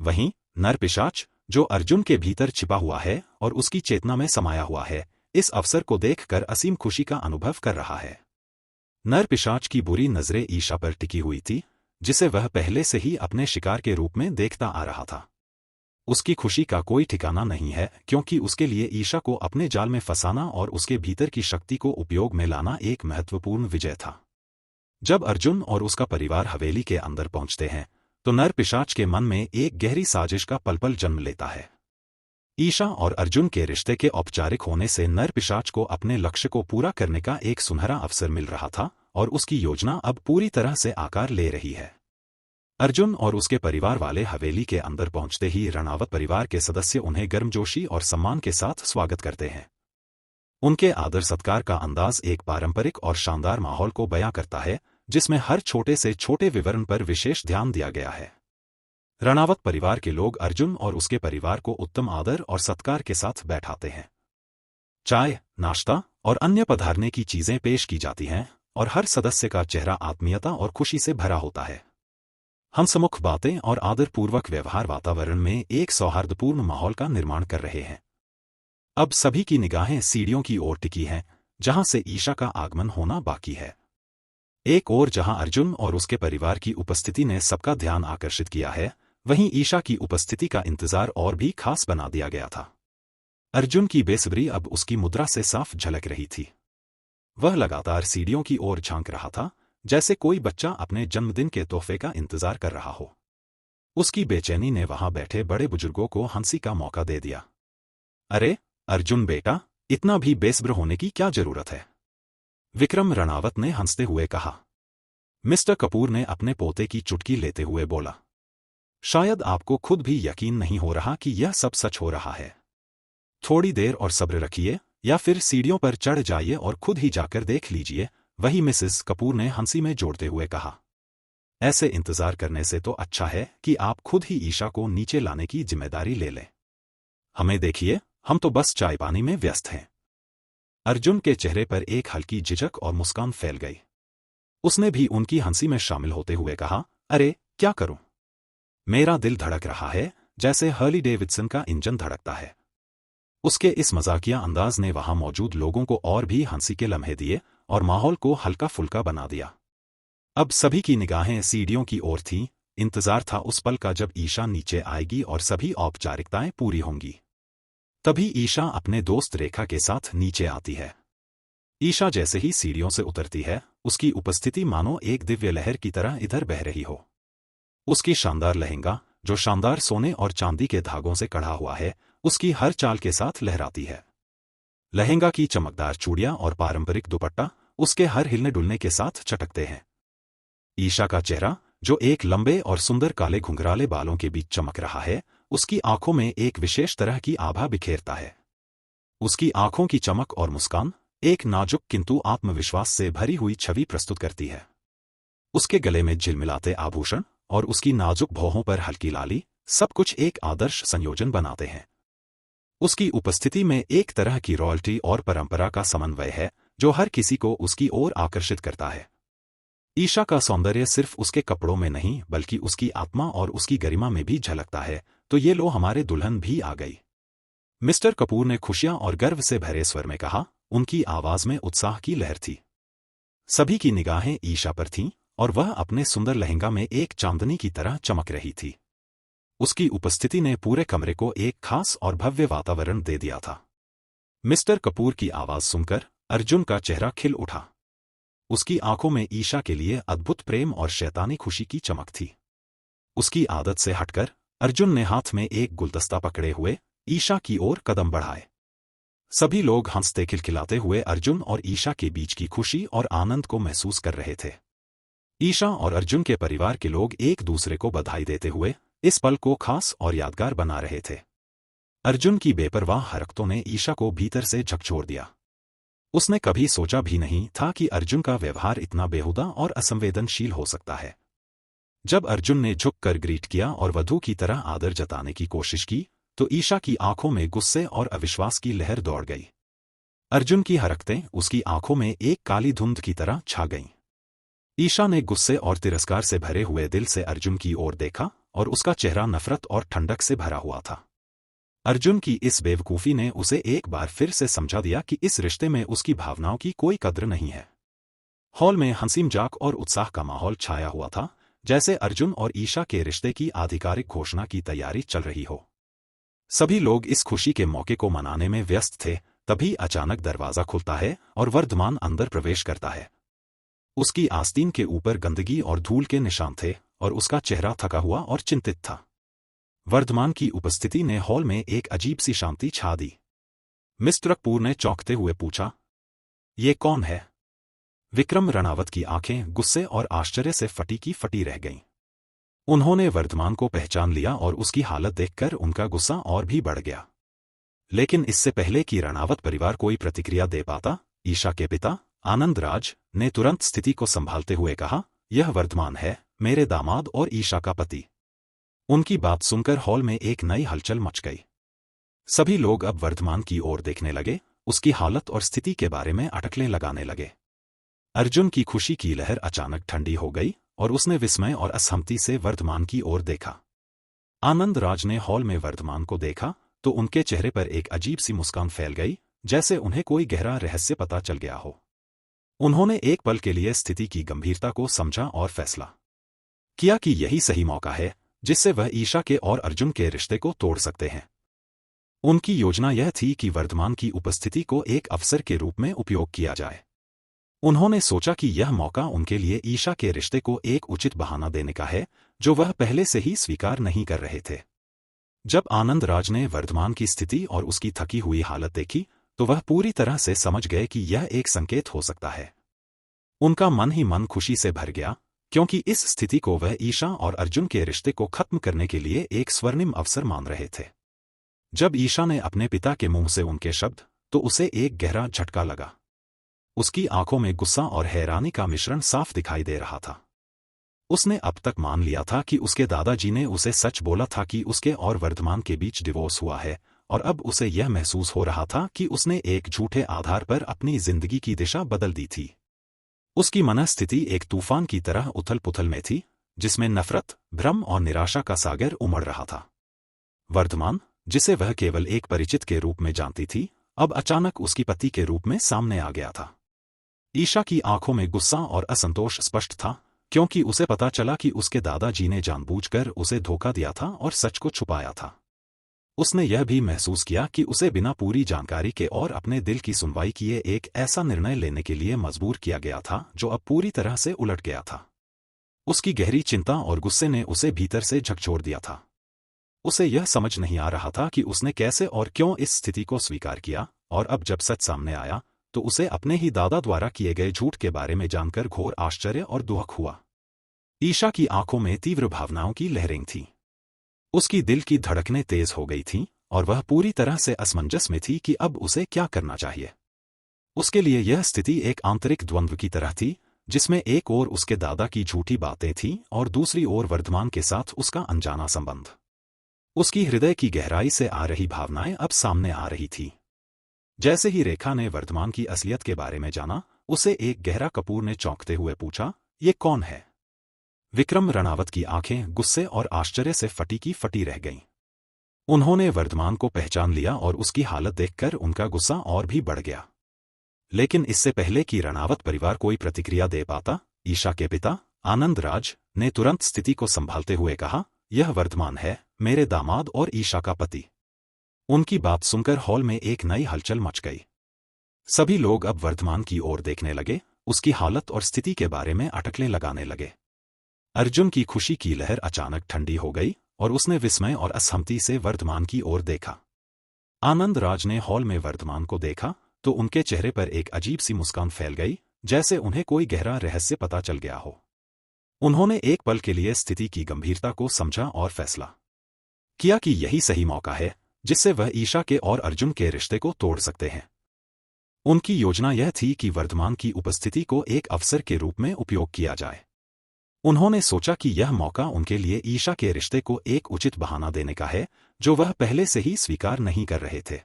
वहीं नरपिशाच, जो अर्जुन के भीतर छिपा हुआ है और उसकी चेतना में समाया हुआ है, इस अवसर को देखकर असीम खुशी का अनुभव कर रहा है। नरपिशाच की बुरी नजरें ईशा पर टिकी हुई थी, जिसे वह पहले से ही अपने शिकार के रूप में देखता आ रहा था। उसकी खुशी का कोई ठिकाना नहीं है, क्योंकि उसके लिए ईशा को अपने जाल में फंसाना और उसके भीतर की शक्ति को उपयोग में लाना एक महत्वपूर्ण विजय था। जब अर्जुन और उसका परिवार हवेली के अंदर पहुंचते हैं, तो नरपिशाच के मन में एक गहरी साजिश का पल जन्म लेता है। ईशा और अर्जुन के रिश्ते के औपचारिक होने से नरपिशाच को अपने लक्ष्य को पूरा करने का एक सुनहरा अवसर मिल रहा था, और उसकी योजना अब पूरी तरह से आकार ले रही है। अर्जुन और उसके परिवार वाले हवेली के अंदर पहुंचते ही रणावत परिवार के सदस्य उन्हें गर्मजोशी और सम्मान के साथ स्वागत करते हैं। उनके आदर सत्कार का अंदाज एक पारंपरिक और शानदार माहौल को बयां करता है, जिसमें हर छोटे से छोटे विवरण पर विशेष ध्यान दिया गया है। रणावत परिवार के लोग अर्जुन और उसके परिवार को उत्तम आदर और सत्कार के साथ बैठाते हैं। चाय, नाश्ता और अन्य पधारने की चीजें पेश की जाती हैं, और हर सदस्य का चेहरा आत्मीयता और खुशी से भरा होता है। हंसमुख बातें और आदरपूर्वक व्यवहार वातावरण में एक सौहार्दपूर्ण माहौल का निर्माण कर रहे हैं। अब सभी की निगाहें सीढ़ियों की ओर टिकी हैं, जहां से ईशा का आगमन होना बाकी है। एक ओर जहां अर्जुन और उसके परिवार की उपस्थिति ने सबका ध्यान आकर्षित किया है, वहीं ईशा की उपस्थिति का इंतजार और भी खास बना दिया गया था। अर्जुन की बेसब्री अब उसकी मुद्रा से साफ झलक रही थी। वह लगातार सीढ़ियों की ओर झांक रहा था, जैसे कोई बच्चा अपने जन्मदिन के तोहफे का इंतजार कर रहा हो। उसकी बेचैनी ने वहां बैठे बड़े बुजुर्गों को हंसी का मौका दे दिया। अरे अर्जुन बेटा, इतना भी बेसब्र होने की क्या जरूरत है? विक्रम रणावत ने हंसते हुए कहा। मिस्टर कपूर ने अपने पोते की चुटकी लेते हुए बोला। शायद आपको खुद भी यकीन नहीं हो रहा कि यह सब सच हो रहा है। थोड़ी देर और सब्र रखिए, या फिर सीढ़ियों पर चढ़ जाइए और खुद ही जाकर देख लीजिए, वही मिसेस कपूर ने हंसी में जोड़ते हुए कहा। ऐसे इंतजार करने से तो अच्छा है कि आप खुद ही ईशा को नीचे लाने की जिम्मेदारी ले लें। हमें देखिए, हम तो बस चाय पानी में व्यस्त हैं। अर्जुन के चेहरे पर एक हल्की झिझक और मुस्कान फैल गई। उसने भी उनकी हंसी में शामिल होते हुए कहा, अरे क्या करूं? मेरा दिल धड़क रहा है, जैसे हार्ली डेविडसन का इंजन धड़कता है। उसके इस मजाकिया अंदाज ने वहां मौजूद लोगों को और भी हंसी के लम्हे दिए और माहौल को हल्का फुल्का बना दिया। अब सभी की निगाहें सीढ़ियों की ओर थीं, इंतजार था उस पल का जब ईशा नीचे आएगी और सभी औपचारिकताएं पूरी होंगी। तभी ईशा अपने दोस्त रेखा के साथ नीचे आती है। ईशा जैसे ही सीढ़ियों से उतरती है, उसकी उपस्थिति मानो एक दिव्य लहर की तरह इधर बह रही हो। उसकी शानदार लहंगा, जो शानदार सोने और चांदी के धागों से कढ़ा हुआ है, उसकी हर चाल के साथ लहराती है। लहंगा की चमकदार चूड़ियां और पारंपरिक दुपट्टा उसके हर हिलने डुलने के साथ चटकते हैं। ईशा का चेहरा, जो एक लंबे और सुंदर काले घुंघराले बालों के बीच चमक रहा है, उसकी आंखों में एक विशेष तरह की आभा बिखेरता है। उसकी आंखों की चमक और मुस्कान एक नाजुक किंतु आत्मविश्वास से भरी हुई छवि प्रस्तुत करती है। उसके गले में झिलमिलाते आभूषण और उसकी नाजुक भौहों पर हल्की लाली, सब कुछ एक आदर्श संयोजन बनाते हैं। उसकी उपस्थिति में एक तरह की रॉयल्टी और परंपरा का समन्वय है जो हर किसी को उसकी ओर आकर्षित करता है। ईशा का सौंदर्य सिर्फ उसके कपड़ों में नहीं बल्कि उसकी आत्मा और उसकी गरिमा में भी झलकता है। तो ये लो, हमारे दुल्हन भी आ गई। मिस्टर कपूर ने खुशियां और गर्व से भरे स्वर में कहा। उनकी आवाज में उत्साह की लहर थी। सभी की निगाहें ईशा पर थीं और वह अपने सुंदर लहंगा में एक चांदनी की तरह चमक रही थी। उसकी उपस्थिति ने पूरे कमरे को एक खास और भव्य वातावरण दे दिया था। मिस्टर कपूर की आवाज सुनकर अर्जुन का चेहरा खिल उठा। उसकी आंखों में ईशा के लिए अद्भुत प्रेम और शैतानी खुशी की चमक थी। उसकी आदत से हटकर अर्जुन ने हाथ में एक गुलदस्ता पकड़े हुए ईशा की ओर कदम बढ़ाए। सभी लोग हंसते खिलखिलाते हुए अर्जुन और ईशा के बीच की खुशी और आनंद को महसूस कर रहे थे। ईशा और अर्जुन के परिवार के लोग एक दूसरे को बधाई देते हुए इस पल को खास और यादगार बना रहे थे। अर्जुन की बेपरवाह हरकतों ने ईशा को भीतर से झकझोर दिया। उसने कभी सोचा भी नहीं था कि अर्जुन का व्यवहार इतना बेहुदा और असंवेदनशील हो सकता है। जब अर्जुन ने झुककर ग्रीट किया और वधू की तरह आदर जताने की कोशिश की तो ईशा की आंखों में गुस्से और अविश्वास की लहर दौड़ गई। अर्जुन की हरकतें उसकी आंखों में एक काली धुंध की तरह छा गईं। ईशा ने गुस्से और तिरस्कार से भरे हुए दिल से अर्जुन की ओर देखा और उसका चेहरा नफरत और ठंडक से भरा हुआ था। अर्जुन की इस बेवकूफ़ी ने उसे एक बार फिर से समझा दिया कि इस रिश्ते में उसकी भावनाओं की कोई कद्र नहीं है। हॉल में हंसी मजाक और उत्साह का माहौल छाया हुआ था, जैसे अर्जुन और ईशा के रिश्ते की आधिकारिक घोषणा की तैयारी चल रही हो। सभी लोग इस खुशी के मौके को मनाने में व्यस्त थे। तभी अचानक दरवाजा खुलता है और वर्धमान अंदर प्रवेश करता है। उसकी आस्तीन के ऊपर गंदगी और धूल के निशान थे और उसका चेहरा थका हुआ और चिंतित था। वर्धमान की उपस्थिति ने हॉल में एक अजीब सी शांति छा दी। मिस्टर कपूर ने चौंकते हुए पूछा, ये कौन है? विक्रम रणावत की आंखें गुस्से और आश्चर्य से फटी की फटी रह गईं। उन्होंने वर्धमान को पहचान लिया और उसकी हालत देखकर उनका गुस्सा और भी बढ़ गया। लेकिन इससे पहले कि रणावत परिवार कोई प्रतिक्रिया दे पाता, ईशा के पिता आनंद राज ने तुरंत स्थिति को संभालते हुए कहा, यह वर्धमान है, मेरे दामाद और ईशा का पति। उनकी बात सुनकर हॉल में एक नई हलचल मच गई। सभी लोग अब वर्धमान की ओर देखने लगे, उसकी हालत और स्थिति के बारे में अटकलें लगाने लगे। अर्जुन की खुशी की लहर अचानक ठंडी हो गई और उसने विस्मय और असहमति से वर्धमान की ओर देखा। आनंद राज ने हॉल में वर्धमान को देखा तो उनके चेहरे पर एक अजीब सी मुस्कान फैल गई, जैसे उन्हें कोई गहरा रहस्य पता चल गया हो। उन्होंने एक पल के लिए स्थिति की गंभीरता को समझा और फैसला किया कि यही सही मौका है जिससे वह ईशा के और अर्जुन के रिश्ते को तोड़ सकते हैं। उनकी योजना यह थी कि वर्धमान की उपस्थिति को एक अवसर के रूप में उपयोग किया जाए। उन्होंने सोचा कि यह मौका उनके लिए ईशा के रिश्ते को एक उचित बहाना देने का है जो वह पहले से ही स्वीकार नहीं कर रहे थे। जब आनंद राज ने वर्धमान की स्थिति और उसकी थकी हुई हालत देखी तो वह पूरी तरह से समझ गए कि यह एक संकेत हो सकता है। उनका मन ही मन खुशी से भर गया, क्योंकि इस स्थिति को वह ईशा और अर्जुन के रिश्ते को खत्म करने के लिए एक स्वर्णिम अवसर मान रहे थे। जब ईशा ने अपने पिता के मुंह से उनके शब्द, तो उसे एक गहरा झटका लगा। उसकी आंखों में गुस्सा और हैरानी का मिश्रण साफ दिखाई दे रहा था। उसने अब तक मान लिया था कि उसके दादाजी ने उसे सच बोला था कि उसके और वर्धमान के बीच डिवोर्स हुआ है, और अब उसे यह महसूस हो रहा था कि उसने एक झूठे आधार पर अपनी जिंदगी की दिशा बदल दी थी। उसकी मनस्थिति एक तूफान की तरह उथल-पुथल में थी, जिसमें नफरत, भ्रम और निराशा का सागर उमड़ रहा था। वर्धमान, जिसे वह केवल एक परिचित के रूप में जानती थी, अब अचानक उसकी पति के रूप में सामने आ गया था। ईशा की आंखों में गुस्सा और असंतोष स्पष्ट था, क्योंकि उसे पता चला कि उसके दादाजी ने जानबूझकर उसे धोखा दिया था और सच को छुपाया था। उसने यह भी महसूस किया कि उसे बिना पूरी जानकारी के और अपने दिल की सुनवाई किए एक ऐसा निर्णय लेने के लिए मजबूर किया गया था जो अब पूरी तरह से उलट गया था। उसकी गहरी चिंता और गुस्से ने उसे भीतर से झकझोर दिया था। उसे यह समझ नहीं आ रहा था कि उसने कैसे और क्यों इस स्थिति को स्वीकार किया, और अब जब सच सामने आया तो उसे अपने ही दादा द्वारा किए गए झूठ के बारे में जानकर घोर आश्चर्य और दुख हुआ। ईशा की आंखों में तीव्र भावनाओं की लहरें थीं। उसकी दिल की धड़कनें तेज हो गई थीं और वह पूरी तरह से असमंजस में थी कि अब उसे क्या करना चाहिए। उसके लिए यह स्थिति एक आंतरिक द्वंद्व की तरह थी, जिसमें एक ओर उसके दादा की झूठी बातें थीं और दूसरी ओर वर्धमान के साथ उसका अनजाना संबंध। उसकी हृदय की गहराई से आ रही भावनाएं अब सामने आ रही थी। जैसे ही रेखा ने वर्धमान की असलियत के बारे में जाना, उसे एक गहरा कपूर ने चौंकते हुए पूछा, ये कौन है? विक्रम रणावत की आंखें गुस्से और आश्चर्य से फटी की फटी रह गईं। उन्होंने वर्धमान को पहचान लिया और उसकी हालत देखकर उनका गुस्सा और भी बढ़ गया। लेकिन इससे पहले कि रणावत परिवार कोई प्रतिक्रिया दे पाता, ईशा के पिता आनंद राज ने तुरंत स्थिति को संभालते हुए कहा, यह वर्धमान है, मेरे दामाद और ईशा का पति। उनकी बात सुनकर हॉल में एक नई हलचल मच गई। सभी लोग अब वर्धमान की ओर देखने लगे, उसकी हालत और स्थिति के बारे में अटकलें लगाने लगे। अर्जुन की खुशी की लहर अचानक ठंडी हो गई और उसने विस्मय और असहमति से वर्धमान की ओर देखा। आनंद राज ने हॉल में वर्धमान को देखा तो उनके चेहरे पर एक अजीब सी मुस्कान फैल गई, जैसे उन्हें कोई गहरा रहस्य पता चल गया हो। उन्होंने एक पल के लिए स्थिति की गंभीरता को समझा और फैसला किया कि यही सही मौका है जिससे वह ईशा के और अर्जुन के रिश्ते को तोड़ सकते हैं। उनकी योजना यह थी कि वर्धमान की उपस्थिति को एक अवसर के रूप में उपयोग किया जाए। उन्होंने सोचा कि यह मौका उनके लिए ईशा के रिश्ते को एक उचित बहाना देने का है, जो वह पहले से ही स्वीकार नहीं कर रहे थे।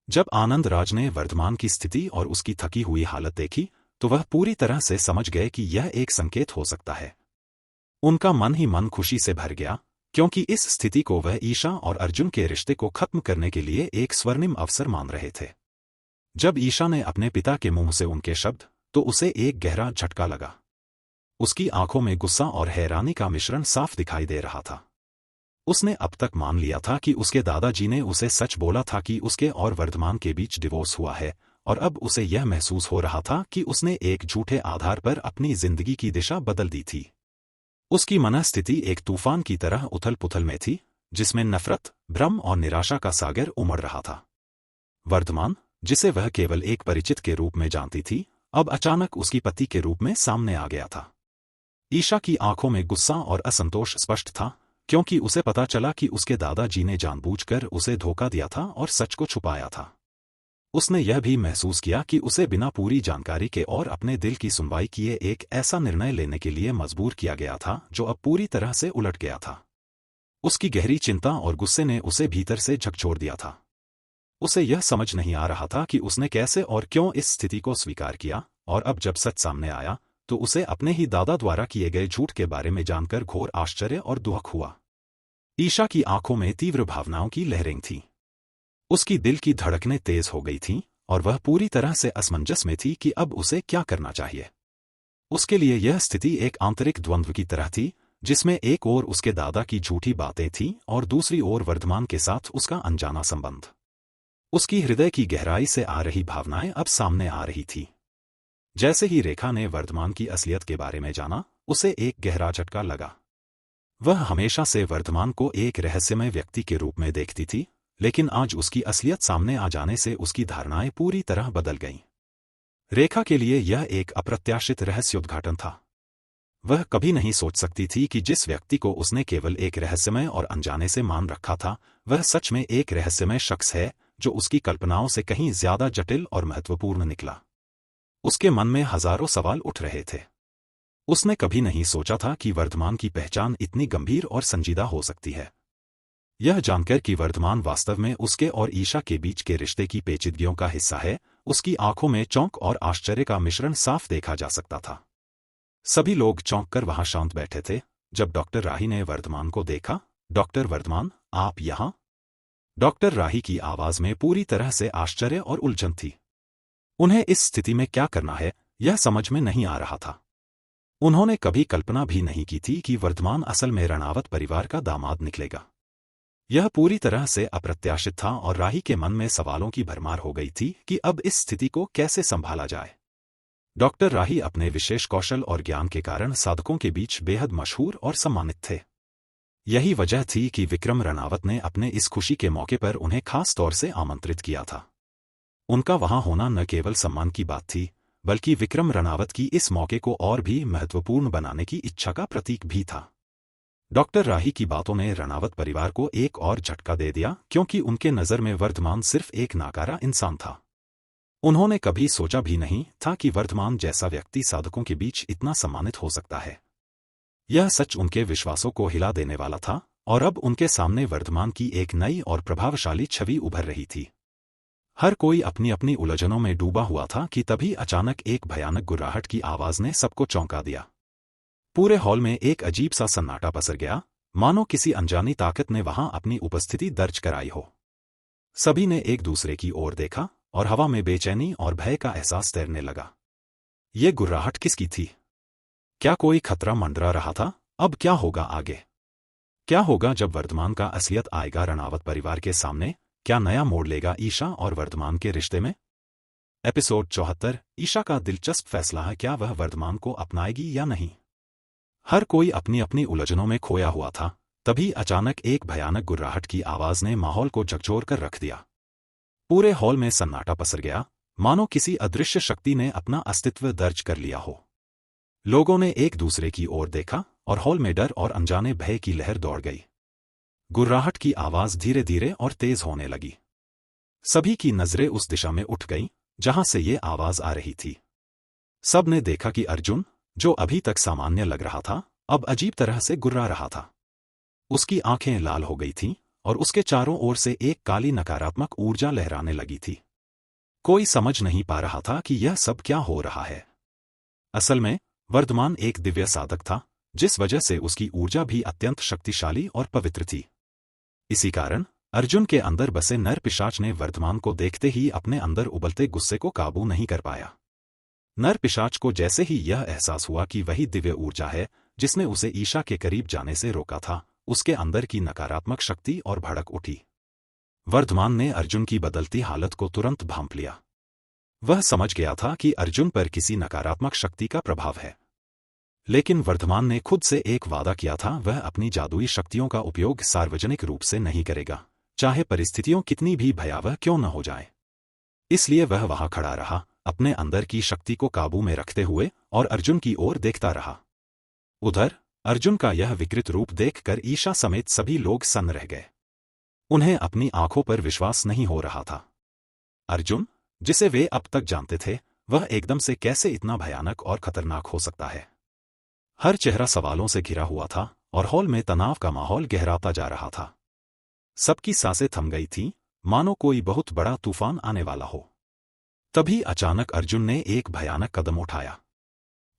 जब आनंद राज ने वर्धमान की स्थिति और उसकी थकी हुई हालत देखी, तो वह पूरी तरह से समझ गए कि यह एक संकेत हो सकता है। उनका मन ही मन खुशी से भर गया, क्योंकि इस स्थिति को वह ईशा और अर्जुन के रिश्ते को खत्म करने के लिए एक स्वर्णिम अवसर मान रहे थे। जब ईशा ने अपने पिता के मुंह से उनके शब्द, तो उसे एक गहरा झटका लगा। उसकी आंखों में गुस्सा और हैरानी का मिश्रण साफ दिखाई दे रहा था। उसने अब तक मान लिया था कि उसके दादाजी ने उसे सच बोला था कि उसके और वर्धमान के बीच डिवोर्स हुआ है, और अब उसे यह महसूस हो रहा था कि उसने एक झूठे आधार पर अपनी जिंदगी की दिशा बदल दी थी। उसकी मनस्थिति एक तूफान की तरह उथल-पुथल में थी, जिसमें नफरत, भ्रम और निराशा का सागर उमड़ रहा था। वर्धमान, जिसे वह केवल एक परिचित के रूप में जानती थी, अब अचानक उसकी पति के रूप में सामने आ गया था। ईशा की आंखों में गुस्सा और असंतोष स्पष्ट था, क्योंकि उसे पता चला कि उसके दादाजी ने जानबूझकर उसे धोखा दिया था और सच को छुपाया था। उसने यह भी महसूस किया कि उसे बिना पूरी जानकारी के और अपने दिल की सुनवाई किए एक ऐसा निर्णय लेने के लिए मजबूर किया गया था जो अब पूरी तरह से उलट गया था। उसकी गहरी चिंता और गुस्से ने उसे भीतर से झकझोर दिया था। उसे यह समझ नहीं आ रहा था कि उसने कैसे और क्यों इस स्थिति को स्वीकार किया, और अब जब सच सामने आया तो उसे अपने ही दादा द्वारा किए गए झूठ के बारे में जानकर घोर आश्चर्य और दुख हुआ। ईशा की आंखों में तीव्र भावनाओं की लहरें थीं। उसकी दिल की धड़कनें तेज हो गई थीं, और वह पूरी तरह से असमंजस में थी कि अब उसे क्या करना चाहिए। उसके लिए यह स्थिति एक आंतरिक द्वंद्व की तरह थी, जिसमें एक ओर उसके दादा की झूठी बातें थीं और दूसरी ओर वर्धमान के साथ उसका अनजाना संबंध। उसकी हृदय की गहराई से आ रही भावनाएं अब सामने आ रही थी। जैसे ही रेखा ने वर्धमान की असलियत के बारे में जाना, उसे एक गहरा झटका लगा। वह हमेशा से वर्धमान को एक रहस्यमय व्यक्ति के रूप में देखती थी, लेकिन आज उसकी असलियत सामने आ जाने से उसकी धारणाएं पूरी तरह बदल गईं। रेखा के लिए यह एक अप्रत्याशित रहस्योद्घाटन था। वह कभी नहीं सोच सकती थी कि जिस व्यक्ति को उसने केवल एक रहस्यमय और अनजाने से मान रखा था, वह सच में एक रहस्यमय शख्स है जो उसकी कल्पनाओं से कहीं ज्यादा जटिल और महत्वपूर्ण निकला। उसके मन में हजारों सवाल उठ रहे थे। उसने कभी नहीं सोचा था कि वर्धमान की पहचान इतनी गंभीर और संजीदा हो सकती है। यह जानकर कि वर्धमान वास्तव में उसके और ईशा के बीच के रिश्ते की पेचीदगियों का हिस्सा है, उसकी आंखों में चौंक और आश्चर्य का मिश्रण साफ देखा जा सकता था। सभी लोग चौंक कर वहां शांत बैठे थे। जब डॉक्टर राही ने वर्धमान को देखा, डॉक्टर वर्धमान, आप यहां? डॉक्टर राही की आवाज में पूरी तरह से आश्चर्य और उलझन थी। उन्हें इस स्थिति में क्या करना है, यह समझ में नहीं आ रहा था। उन्होंने कभी कल्पना भी नहीं की थी कि वर्धमान असल में रणावत परिवार का दामाद निकलेगा। यह पूरी तरह से अप्रत्याशित था और राही के मन में सवालों की भरमार हो गई थी कि अब इस स्थिति को कैसे संभाला जाए। डॉक्टर राही अपने विशेष कौशल और ज्ञान के कारण साधकों के बीच बेहद मशहूर और सम्मानित थे। यही वजह थी कि विक्रम रणावत ने अपने इस खुशी के मौके पर उन्हें खास तौर से आमंत्रित किया था। उनका वहां होना न केवल सम्मान की बात थी, बल्कि विक्रम रणावत की इस मौके को और भी महत्वपूर्ण बनाने की इच्छा का प्रतीक भी था। डॉक्टर राही की बातों ने रणावत परिवार को एक और झटका दे दिया, क्योंकि उनके नज़र में वर्धमान सिर्फ एक नाकारा इंसान था। उन्होंने कभी सोचा भी नहीं था कि वर्धमान जैसा व्यक्ति साधकों के बीच इतना सम्मानित हो सकता है। यह सच उनके विश्वासों को हिला देने वाला था, और अब उनके सामने वर्धमान की एक नई और प्रभावशाली छवि उभर रही थी। हर कोई अपनी अपनी उलझनों में डूबा हुआ था कि तभी अचानक एक भयानक गुर्राहट की आवाज ने सबको चौंका दिया। पूरे हॉल में एक अजीब सा सन्नाटा पसर गया, मानो किसी अनजानी ताकत ने वहां अपनी उपस्थिति दर्ज कराई हो। सभी ने एक दूसरे की ओर देखा और हवा में बेचैनी और भय का एहसास तैरने लगा। ये गुर्राहट किसकी थी? क्या कोई खतरा मंडरा रहा था? अब क्या होगा आगे? क्या होगा जब वर्धमान का असलियत आएगा रणावत परिवार के सामने? क्या नया मोड़ लेगा ईशा और वर्धमान के रिश्ते में? एपिसोड 74। ईशा का दिलचस्प फैसला है, क्या वह वर्धमान को अपनाएगी या नहीं? हर कोई अपनी अपनी उलझनों में खोया हुआ था, तभी अचानक एक भयानक गुर्राहट की आवाज ने माहौल को झकझोर कर रख दिया। पूरे हॉल में सन्नाटा पसर गया, मानो किसी अदृश्य शक्ति ने अपना अस्तित्व दर्ज कर लिया हो। लोगों ने एक दूसरे की ओर देखा और हॉल में डर और अनजाने भय की लहर दौड़ गई। गुर्राहट की आवाज धीरे धीरे और तेज होने लगी। सभी की नजरें उस दिशा में उठ गईं जहां से ये आवाज आ रही थी। सब ने देखा कि अर्जुन, जो अभी तक सामान्य लग रहा था, अब अजीब तरह से गुर्रा रहा था। उसकी आंखें लाल हो गई थीं और उसके चारों ओर से एक काली नकारात्मक ऊर्जा लहराने लगी थी। कोई समझ नहीं पा रहा था कि यह सब क्या हो रहा है। असल में वर्धमान एक दिव्य साधक था, जिस वजह से उसकी ऊर्जा भी अत्यंत शक्तिशाली और पवित्र थी। इसी कारण अर्जुन के अंदर बसे नर पिशाच ने वर्धमान को देखते ही अपने अंदर उबलते गुस्से को काबू नहीं कर पाया। नर पिशाच को जैसे ही यह एहसास हुआ कि वही दिव्य ऊर्जा है जिसने उसे ईशा के करीब जाने से रोका था, उसके अंदर की नकारात्मक शक्ति और भड़क उठी। वर्धमान ने अर्जुन की बदलती हालत को तुरंत भांप लिया। वह समझ गया था कि अर्जुन पर किसी नकारात्मक शक्ति का प्रभाव है। लेकिन वर्धमान ने खुद से एक वादा किया था, वह अपनी जादुई शक्तियों का उपयोग सार्वजनिक रूप से नहीं करेगा, चाहे परिस्थितियां कितनी भी भयावह क्यों न हो जाए। इसलिए वह वहां खड़ा रहा, अपने अंदर की शक्ति को काबू में रखते हुए, और अर्जुन की ओर देखता रहा। उधर अर्जुन का यह विकृत रूप देखकर ईशा समेत सभी लोग सन्न रह गए। उन्हें अपनी आंखों पर विश्वास नहीं हो रहा था। अर्जुन, जिसे वे अब तक जानते थे, वह एकदम से कैसे इतना भयानक और खतरनाक हो सकता है? हर चेहरा सवालों से घिरा हुआ था और हॉल में तनाव का माहौल गहराता जा रहा था। सबकी सांसें थम गई थीं, मानो कोई बहुत बड़ा तूफान आने वाला हो। तभी अचानक अर्जुन ने एक भयानक कदम उठाया।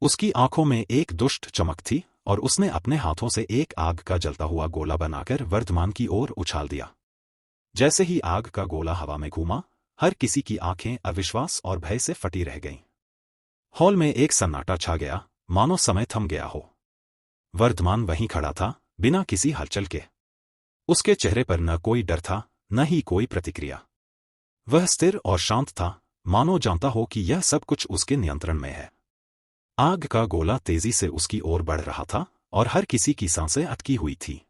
उसकी आंखों में एक दुष्ट चमक थी और उसने अपने हाथों से एक आग का जलता हुआ गोला बनाकर वर्धमान की ओर उछाल दिया। जैसे ही आग का गोला हवा में घूमा, हर किसी की आंखें अविश्वास और भय से फटी रह गईं। हॉल में एक सन्नाटा छा गया, मानो समय थम गया हो। वर्धमान वहीं खड़ा था, बिना किसी हलचल के। उसके चेहरे पर न कोई डर था, न ही कोई प्रतिक्रिया। वह स्थिर और शांत था, मानो जानता हो कि यह सब कुछ उसके नियंत्रण में है। आग का गोला तेजी से उसकी ओर बढ़ रहा था और हर किसी की सांसें अटकी हुई थी।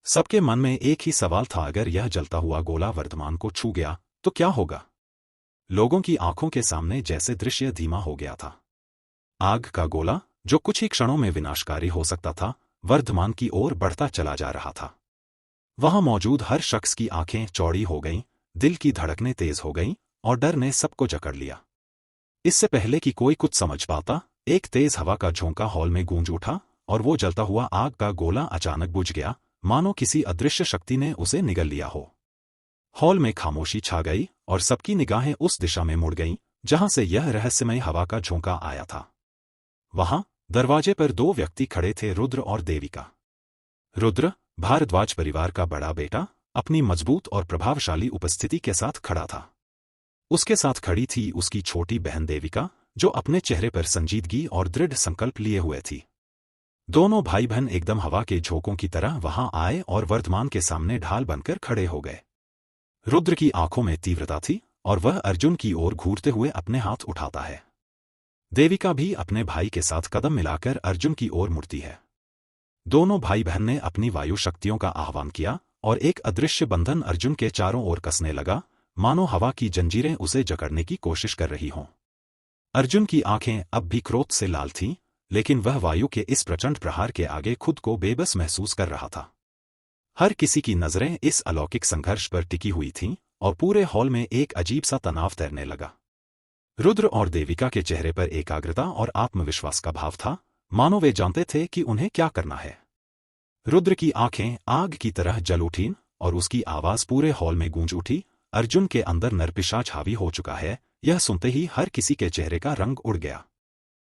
सबके मन में एक ही सवाल था, अगर यह जलता हुआ गोला वर्धमान को छू गया तो क्या होगा? लोगों की आंखों के सामने जैसे दृश्य धीमा हो गया था। आग का गोला, जो कुछ ही क्षणों में विनाशकारी हो सकता था, वर्धमान की ओर बढ़ता चला जा रहा था। वहां मौजूद हर शख्स की आंखें चौड़ी हो गईं, दिल की धड़कनें तेज हो गईं और डर ने सबको जकड़ लिया। इससे पहले कि कोई कुछ समझ पाता, एक तेज हवा का झोंका हॉल में गूंज उठा और वो जलता हुआ आग का गोला अचानक बुझ गया, मानो किसी अदृश्य शक्ति ने उसे निगल लिया हो। हॉल में खामोशी छा गई और सबकी निगाहें उस दिशा में मुड़ गईं जहां से यह रहस्यमय हवा का झोंका आया था। वहां दरवाजे पर दो व्यक्ति खड़े थे, रुद्र और देविका। रुद्र, भारद्वाज परिवार का बड़ा बेटा, अपनी मजबूत और प्रभावशाली उपस्थिति के साथ खड़ा था। उसके साथ खड़ी थी उसकी छोटी बहन देविका, जो अपने चेहरे पर संजीदगी और दृढ़ संकल्प लिए हुए थी। दोनों भाई बहन एकदम हवा के झोंकों की तरह वहां आए और वर्धमान के सामने ढाल बनकर खड़े हो गए। रुद्र की आंखों में तीव्रता थी और वह अर्जुन की ओर घूरते हुए अपने हाथ उठाता है। देविका भी अपने भाई के साथ कदम मिलाकर अर्जुन की ओर मुड़ती है। दोनों भाई बहन ने अपनी वायु शक्तियों का आह्वान किया और एक अदृश्य बंधन अर्जुन के चारों ओर कसने लगा, मानो हवा की जंजीरें उसे जकड़ने की कोशिश कर रही हों। अर्जुन की आंखें अब भी क्रोध से लाल थीं, लेकिन वह वायु के इस प्रचंड प्रहार के आगे खुद को बेबस महसूस कर रहा था। हर किसी की नजरें इस अलौकिक संघर्ष पर टिकी हुई थीं और पूरे हॉल में एक अजीब सा तनाव तैरने लगा। रुद्र और देविका के चेहरे पर एकाग्रता और आत्मविश्वास का भाव था, मानो वे जानते थे कि उन्हें क्या करना है। रुद्र की आंखें आग की तरह जल उठीं और उसकी आवाज पूरे हॉल में गूंज उठी। अर्जुन के अंदर नरपिशाच हावी हो चुका है। यह सुनते ही हर किसी के चेहरे का रंग उड़ गया।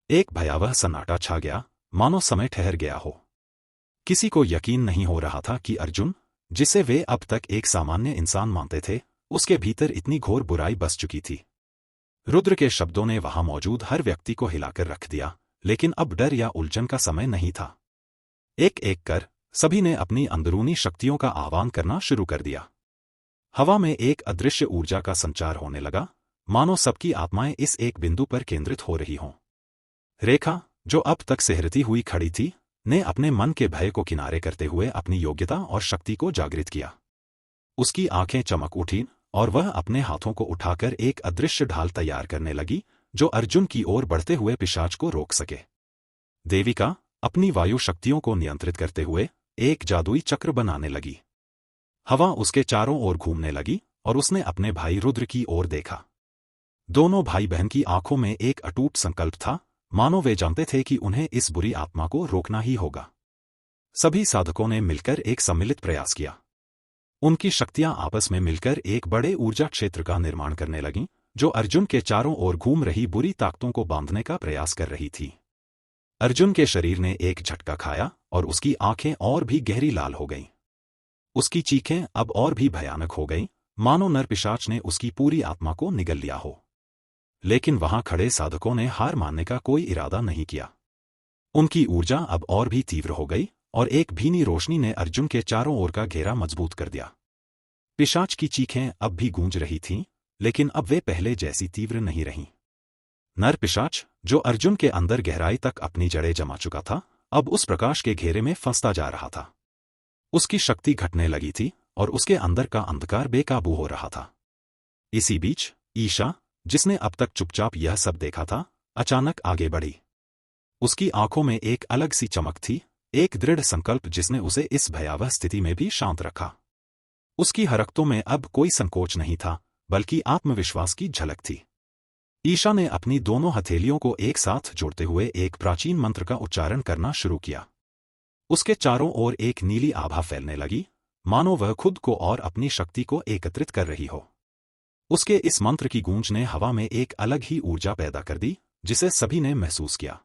एक भयावह सन्नाटा छा गया, मानो समय ठहर गया हो। किसी को यकीन नहीं हो रहा था कि अर्जुन, जिसे वे अब तक एक सामान्य इंसान मानते थे, उसके भीतर इतनी घोर बुराई बस चुकी थी। रुद्र के शब्दों ने वहां मौजूद हर व्यक्ति को हिलाकर रख दिया, लेकिन अब डर या उलझन का समय नहीं था। एक एक कर सभी ने अपनी अंदरूनी शक्तियों का आह्वान करना शुरू कर दिया। हवा में एक अदृश्य ऊर्जा का संचार होने लगा, मानो सबकी आत्माएं इस एक बिंदु पर केंद्रित हो रही हों। रेखा, जो अब तक सिहरती हुई खड़ी थी, ने अपने मन के भय को किनारे करते हुए अपनी योग्यता और शक्ति को जागृत किया। उसकी आंखें चमक उठीं और वह अपने हाथों को उठाकर एक अदृश्य ढाल तैयार करने लगी, जो अर्जुन की ओर बढ़ते हुए पिशाच को रोक सके। देविका अपनी वायु शक्तियों को नियंत्रित करते हुए एक जादुई चक्र बनाने लगी। हवा उसके चारों ओर घूमने लगी और उसने अपने भाई रुद्र की ओर देखा। दोनों भाई बहन की आंखों में एक अटूट संकल्प था, मानो वे जानते थे कि उन्हें इस बुरी आत्मा को रोकना ही होगा। सभी साधकों ने मिलकर एक सम्मिलित प्रयास किया। उनकी शक्तियां आपस में मिलकर एक बड़े ऊर्जा क्षेत्र का निर्माण करने लगीं, जो अर्जुन के चारों ओर घूम रही बुरी ताकतों को बांधने का प्रयास कर रही थी। अर्जुन के शरीर ने एक झटका खाया और उसकी आंखें और भी गहरी लाल हो गईं। उसकी चीखें अब और भी भयानक हो गईं, मानो नरपिशाच ने उसकी पूरी आत्मा को निगल लिया हो। लेकिन वहां खड़े साधकों ने हार मानने का कोई इरादा नहीं किया। उनकी ऊर्जा अब और भी तीव्र हो गई और एक भीनी रोशनी ने अर्जुन के चारों ओर का घेरा मजबूत कर दिया। पिशाच की चीखें अब भी गूंज रही थीं, लेकिन अब वे पहले जैसी तीव्र नहीं रहीं। नरपिशाच, जो अर्जुन के अंदर गहराई तक अपनी जड़ें जमा चुका था, अब उस प्रकाश के घेरे में फंसता जा रहा था। उसकी शक्ति घटने लगी थी और उसके अंदर का अंधकार बेकाबू हो रहा था। इसी बीच ईशा, जिसने अब तक चुपचाप यह सब देखा था, अचानक आगे बढ़ी। उसकी आंखों में एक अलग सी चमक थी, एक दृढ़ संकल्प जिसने उसे इस भयावह स्थिति में भी शांत रखा। उसकी हरकतों में अब कोई संकोच नहीं था, बल्कि आत्मविश्वास की झलक थी। ईशा ने अपनी दोनों हथेलियों को एक साथ जोड़ते हुए एक प्राचीन मंत्र का उच्चारण करना शुरू किया। उसके चारों ओर एक नीली आभा फैलने लगी, मानो वह खुद को और अपनी शक्ति को एकत्रित कर रही हो। उसके इस मंत्र की गूंज ने हवा में एक अलग ही ऊर्जा पैदा कर दी, जिसे सभी ने महसूस किया।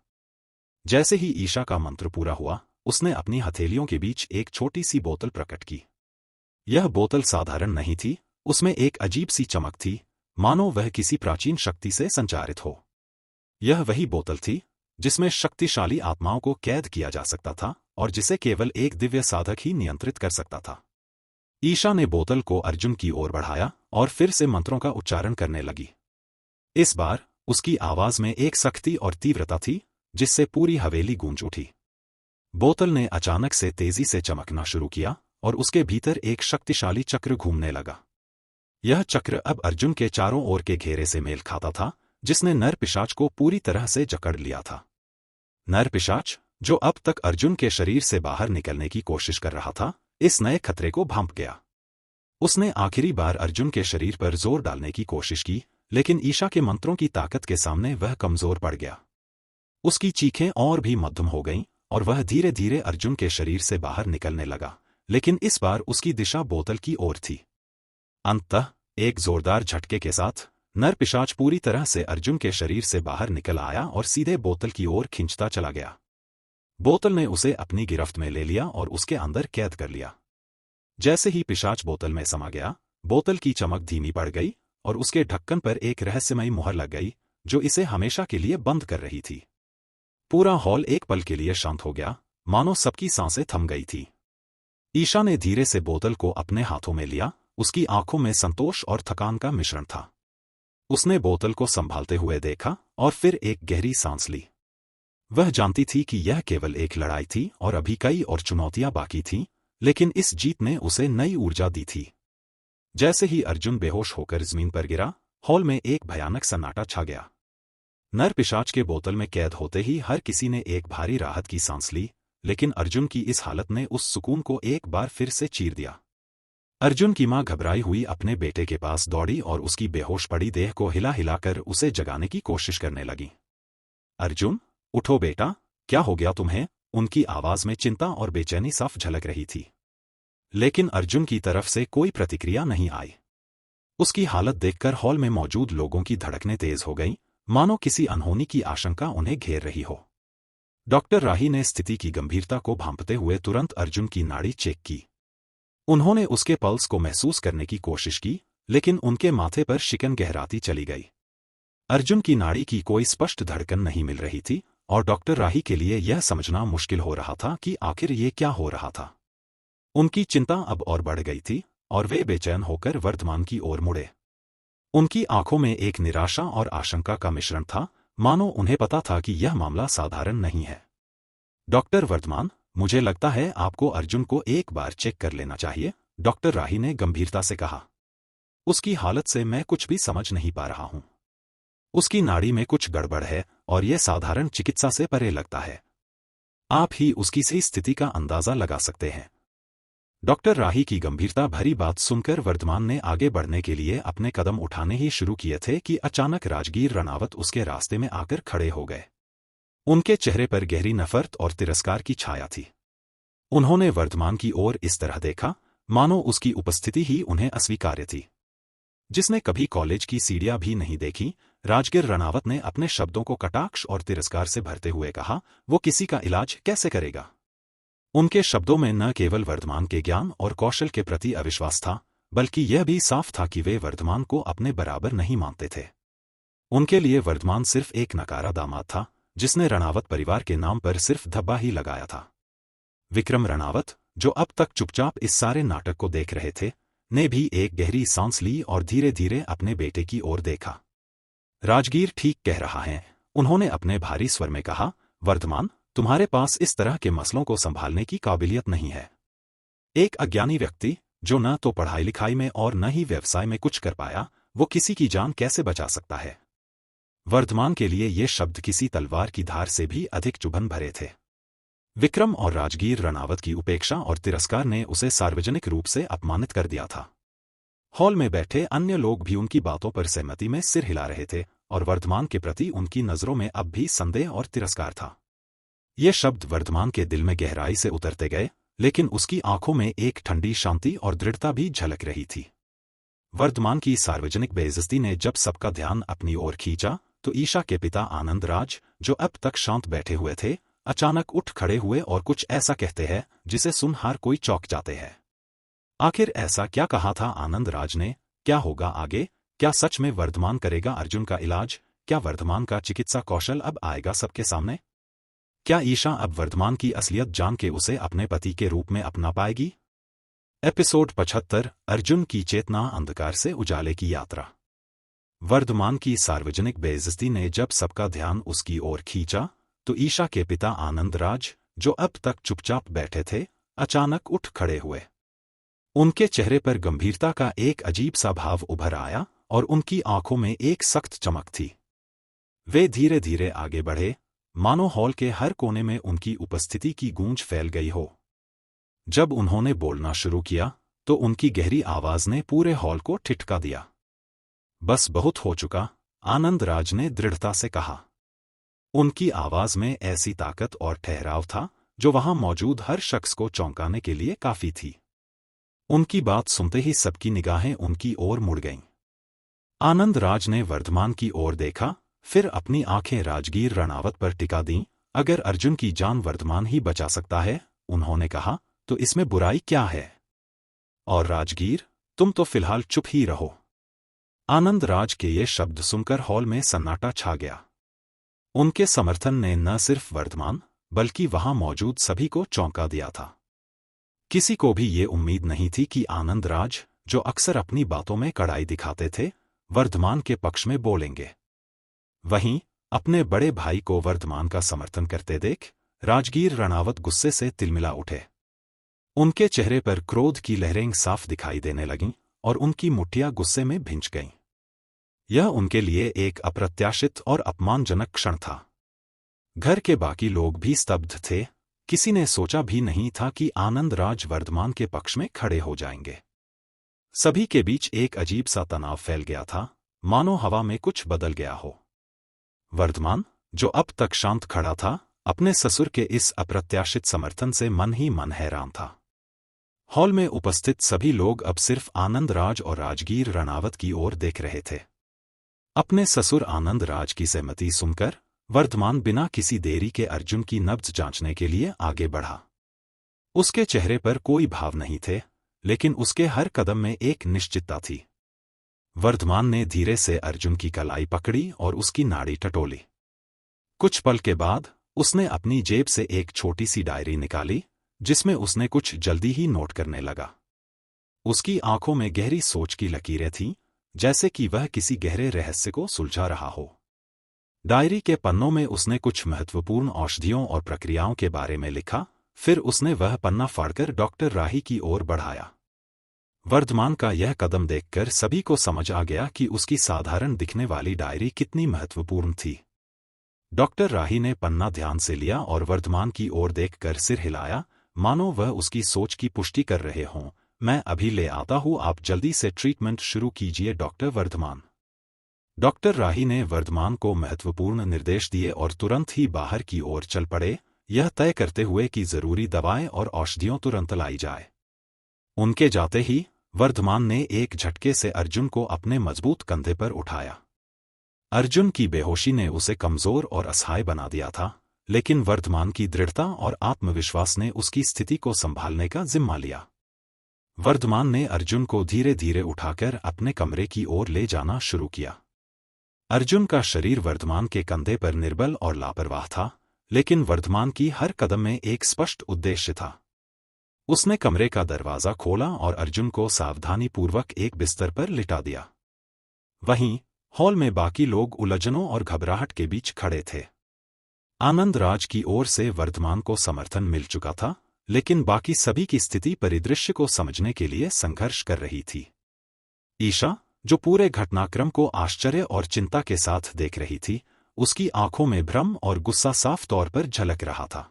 जैसे ही ईशा का मंत्र पूरा हुआ, उसने अपनी हथेलियों के बीच एक छोटी सी बोतल प्रकट की। यह बोतल साधारण नहीं थी, उसमें एक अजीब सी चमक थी, मानो वह किसी प्राचीन शक्ति से संचारित हो। यह वही बोतल थी जिसमें शक्तिशाली आत्माओं को कैद किया जा सकता था और जिसे केवल एक दिव्य साधक ही नियंत्रित कर सकता था। ईशा ने बोतल को अर्जुन की ओर बढ़ाया और फिर से मंत्रों का उच्चारण करने लगी। इस बार उसकी आवाज में एक सख्ती और तीव्रता थी, जिससे पूरी हवेली गूंज उठी। बोतल ने अचानक से तेजी से चमकना शुरू किया और उसके भीतर एक शक्तिशाली चक्र घूमने लगा। यह चक्र अब अर्जुन के चारों ओर के घेरे से मेल खाता था, जिसने नरपिशाच को पूरी तरह से जकड़ लिया था। नरपिशाच, जो अब तक अर्जुन के शरीर से बाहर निकलने की कोशिश कर रहा था, इस नए खतरे को भांप गया। उसने आखिरी बार अर्जुन के शरीर पर जोर डालने की कोशिश की, लेकिन ईशा के मंत्रों की ताकत के सामने वह कमजोर पड़ गया। उसकी चीखें और भी मध्यम हो गईं और वह धीरे धीरे अर्जुन के शरीर से बाहर निकलने लगा, लेकिन इस बार उसकी दिशा बोतल की ओर थी। अंततः एक जोरदार झटके के साथ नरपिशाच पूरी तरह से अर्जुन के शरीर से बाहर निकल आया और सीधे बोतल की ओर खींचता चला गया। बोतल ने उसे अपनी गिरफ्त में ले लिया और उसके अंदर कैद कर लिया। जैसे ही पिशाच बोतल में समा गया, बोतल की चमक धीमी पड़ गई और उसके ढक्कन पर एक रहस्यमयी मुहर लग गई, जो इसे हमेशा के लिए बंद कर रही थी। पूरा हॉल एक पल के लिए शांत हो गया, मानो सबकी सांसें थम गई थी। ईशा ने धीरे से बोतल को अपने हाथों में लिया, उसकी आंखों में संतोष और थकान का मिश्रण था। उसने बोतल को संभालते हुए देखा और फिर एक गहरी सांस ली। वह जानती थी कि यह केवल एक लड़ाई थी और अभी कई और चुनौतियां बाकी थीं, लेकिन इस जीत ने उसे नई ऊर्जा दी थी। जैसे ही अर्जुन बेहोश होकर जमीन पर गिरा, हॉल में एक भयानक सन्नाटा छा गया। नरपिशाच के बोतल में कैद होते ही हर किसी ने एक भारी राहत की सांस ली, लेकिन अर्जुन की इस हालत ने उस सुकून को एक बार फिर से चीर दिया। अर्जुन की मां घबराई हुई अपने बेटे के पास दौड़ी और उसकी बेहोश पड़ी देह को हिला हिलाकर उसे जगाने की कोशिश करने लगी। अर्जुन, उठो बेटा, क्या हो गया तुम्हें? उनकी आवाज में चिंता और बेचैनी साफ झलक रही थी। लेकिन अर्जुन की तरफ से कोई प्रतिक्रिया नहीं आई। उसकी हालत देखकर हॉल में मौजूद लोगों की धड़कनें तेज हो गईं, मानो किसी अनहोनी की आशंका उन्हें घेर रही हो। डॉक्टर राही ने स्थिति की गंभीरता को भांपते हुए तुरंत अर्जुन की नाड़ी चेक की। उन्होंने उसके पल्स को महसूस करने की कोशिश की, लेकिन उनके माथे पर शिकन गहराती चली गई। अर्जुन की नाड़ी की कोई स्पष्ट धड़कन नहीं मिल रही थी, और डॉक्टर राही के लिए यह समझना मुश्किल हो रहा था कि आखिर ये क्या हो रहा था। उनकी चिंता अब और बढ़ गई थी, और वे बेचैन होकर वर्धमान की ओर मुड़े। उनकी आंखों में एक निराशा और आशंका का मिश्रण था, मानो उन्हें पता था कि यह मामला साधारण नहीं है। डॉक्टर वर्धमान, मुझे लगता है आपको अर्जुन को एक बार चेक कर लेना चाहिए, डॉक्टर राही ने गंभीरता से कहा। उसकी हालत से मैं कुछ भी समझ नहीं पा रहा हूं। उसकी नाड़ी में कुछ गड़बड़ है, और यह साधारण चिकित्सा से परे लगता है। आप ही उसकी सही स्थिति का अंदाजा लगा सकते हैं। डॉक्टर राही की गंभीरता भरी बात सुनकर वर्धमान ने आगे बढ़ने के लिए अपने कदम उठाने ही शुरू किए थे कि अचानक राजगीर रणावत उसके रास्ते में आकर खड़े हो गए। उनके चेहरे पर गहरी नफरत और तिरस्कार की छाया थी। उन्होंने वर्धमान की ओर इस तरह देखा, मानो उसकी उपस्थिति ही उन्हें अस्वीकार्य थी। जिसने कभी कॉलेज की सीढ़ियां भी नहीं देखी, राजगीर रणावत ने अपने शब्दों को कटाक्ष और तिरस्कार से भरते हुए कहा, वो किसी का इलाज कैसे करेगा। उनके शब्दों में न केवल वर्धमान के ज्ञान और कौशल के प्रति अविश्वास था, बल्कि यह भी साफ था कि वे वर्धमान को अपने बराबर नहीं मानते थे। उनके लिए वर्धमान सिर्फ एक नकारा दामाद था, जिसने रणावत परिवार के नाम पर सिर्फ धब्बा ही लगाया था। विक्रम रणावत, जो अब तक चुपचाप इस सारे नाटक को देख रहे थे, ने भी एक गहरी सांस ली और धीरे धीरे अपने बेटे की ओर देखा। राजगीर ठीक कह रहा है, उन्होंने अपने भारी स्वर में कहा। वर्धमान, तुम्हारे पास इस तरह के मसलों को संभालने की काबिलियत नहीं है। एक अज्ञानी व्यक्ति, जो न तो पढ़ाई लिखाई में और न ही व्यवसाय में कुछ कर पाया, वो किसी की जान कैसे बचा सकता है। वर्धमान के लिए ये शब्द किसी तलवार की धार से भी अधिक चुभन भरे थे। विक्रम और राजगीर रणावत की उपेक्षा और तिरस्कार ने उसे सार्वजनिक रूप से अपमानित कर दिया था। हॉल में बैठे अन्य लोग भी उनकी बातों पर सहमति में सिर हिला रहे थे, और वर्धमान के प्रति उनकी नजरों में अब भी संदेह और तिरस्कार था। ये शब्द वर्धमान के दिल में गहराई से उतरते गए, लेकिन उसकी आंखों में एक ठंडी शांति और दृढ़ता भी झलक रही थी। वर्धमान की सार्वजनिक बेइज्जती ने जब सबका ध्यान अपनी ओर खींचा, तो ईशा के पिता आनंद राज, जो अब तक शांत बैठे हुए थे, अचानक उठ खड़े हुए और कुछ ऐसा कहते हैं जिसे सुन हर कोई चौंक जाते हैं। आखिर ऐसा क्या कहा था आनंद राज ने? क्या होगा आगे? क्या सच में वर्धमान करेगा अर्जुन का इलाज? क्या वर्धमान का चिकित्सा कौशल अब आएगा सबके सामने? क्या ईशा अब वर्धमान की असलियत जान के उसे अपने पति के रूप में अपना पाएगी? एपिसोड 75, अर्जुन की चेतना अंधकार से उजाले की यात्रा। वर्धमान की सार्वजनिक बेइज्जती ने जब सबका ध्यान उसकी ओर खींचा, तो ईशा के पिता आनंद राज, जो अब तक चुपचाप बैठे थे, अचानक उठ खड़े हुए। उनके चेहरे पर गंभीरता का एक अजीब सा भाव उभर आया, और उनकी आंखों में एक सख्त चमक थी। वे धीरे धीरे आगे बढ़े, मानो हॉल के हर कोने में उनकी उपस्थिति की गूंज फैल गई हो। जब उन्होंने बोलना शुरू किया, तो उनकी गहरी आवाज ने पूरे हॉल को ठिठका दिया। बस बहुत हो चुका, आनंद राज ने दृढ़ता से कहा। उनकी आवाज में ऐसी ताकत और ठहराव था, जो वहां मौजूद हर शख्स को चौंकाने के लिए काफी थी। उनकी बात सुनते ही सबकी निगाहें उनकी ओर मुड़ गईं। आनंद राज ने वर्धमान की ओर देखा, फिर अपनी आंखें राजगीर रणावत पर टिका दीं। अगर अर्जुन की जान वर्धमान ही बचा सकता है, उन्होंने कहा, तो इसमें बुराई क्या है? और राजगीर, तुम तो फिलहाल चुप ही रहो। आनंद राज के ये शब्द सुनकर हॉल में सन्नाटा छा गया। उनके समर्थन ने न सिर्फ वर्धमान, बल्कि वहां मौजूद सभी को चौंका दिया था। किसी को भी ये उम्मीद नहीं थी कि आनंद राज, जो अक्सर अपनी बातों में कड़ाई दिखाते थे, वर्धमान के पक्ष में बोलेंगे। वहीं अपने बड़े भाई को वर्धमान का समर्थन करते देख राजगीर रणावत गुस्से से तिलमिला उठे। उनके चेहरे पर क्रोध की लहरें साफ दिखाई देने लगीं, और उनकी मुट्ठियां गुस्से में भिंच गईं। यह उनके लिए एक अप्रत्याशित और अपमानजनक क्षण था। घर के बाकी लोग भी स्तब्ध थे। किसी ने सोचा भी नहीं था कि आनंद राज वर्धमान के पक्ष में खड़े हो जाएंगे। सभी के बीच एक अजीब सा तनाव फैल गया था, मानो हवा में कुछ बदल गया हो। वर्धमान, जो अब तक शांत खड़ा था, अपने ससुर के इस अप्रत्याशित समर्थन से मन ही मन हैरान था। हॉल में उपस्थित सभी लोग अब सिर्फ आनंद राज और राजगीर रणावत की ओर देख रहे थे। अपने ससुर आनंद राज की सहमति सुनकर वर्धमान बिना किसी देरी के अर्जुन की नब्ज जांचने के लिए आगे बढ़ा। उसके चेहरे पर कोई भाव नहीं थे, लेकिन उसके हर कदम में एक निश्चितता थी। वर्धमान ने धीरे से अर्जुन की कलाई पकड़ी और उसकी नाड़ी टटोली। कुछ पल के बाद उसने अपनी जेब से एक छोटी सी डायरी निकाली, जिसमें उसने कुछ जल्दी ही नोट करने लगा। उसकी आंखों में गहरी सोच की लकीरें थीं, जैसे कि वह किसी गहरे रहस्य को सुलझा रहा हो। डायरी के पन्नों में उसने कुछ महत्वपूर्ण औषधियों और प्रक्रियाओं के बारे में लिखा। फिर उसने वह पन्ना फाड़कर डॉक्टर राही की ओर बढ़ाया। वर्धमान का यह कदम देखकर सभी को समझ आ गया कि उसकी साधारण दिखने वाली डायरी कितनी महत्वपूर्ण थी। डॉक्टर राही ने पन्ना ध्यान से लिया और वर्धमान की ओर देखकर सिर हिलाया, मानो वह उसकी सोच की पुष्टि कर रहे हों। मैं अभी ले आता हूँ, आप जल्दी से ट्रीटमेंट शुरू कीजिए डॉक्टर वर्धमान। डॉक्टर राही ने वर्धमान को महत्वपूर्ण निर्देश दिए और तुरंत ही बाहर की ओर चल पड़े, यह तय करते हुए कि जरूरी दवाएं और औषधियों तुरंत लाई जाए। उनके जाते ही वर्धमान ने एक झटके से अर्जुन को अपने मजबूत कंधे पर उठाया। अर्जुन की बेहोशी ने उसे कमजोर और असहाय बना दिया था, लेकिन वर्धमान की दृढ़ता और आत्मविश्वास ने उसकी स्थिति को संभालने का जिम्मा लिया। वर्धमान ने अर्जुन को धीरे धीरे उठाकर अपने कमरे की ओर ले जाना शुरू किया। अर्जुन का शरीर वर्धमान के कंधे पर निर्बल और लापरवाह था, लेकिन वर्धमान की हर कदम में एक स्पष्ट उद्देश्य था। उसने कमरे का दरवाजा खोला और अर्जुन को सावधानीपूर्वक एक बिस्तर पर लिटा दिया। वहीं हॉल में बाकी लोग उलझनों और घबराहट के बीच खड़े थे। आनंद राज की ओर से वर्धमान को समर्थन मिल चुका था, लेकिन बाकी सभी की स्थिति परिदृश्य को समझने के लिए संघर्ष कर रही थी। ईशा, जो पूरे घटनाक्रम को आश्चर्य और चिंता के साथ देख रही थी, उसकी आंखों में भ्रम और गुस्सा साफ तौर पर झलक रहा था।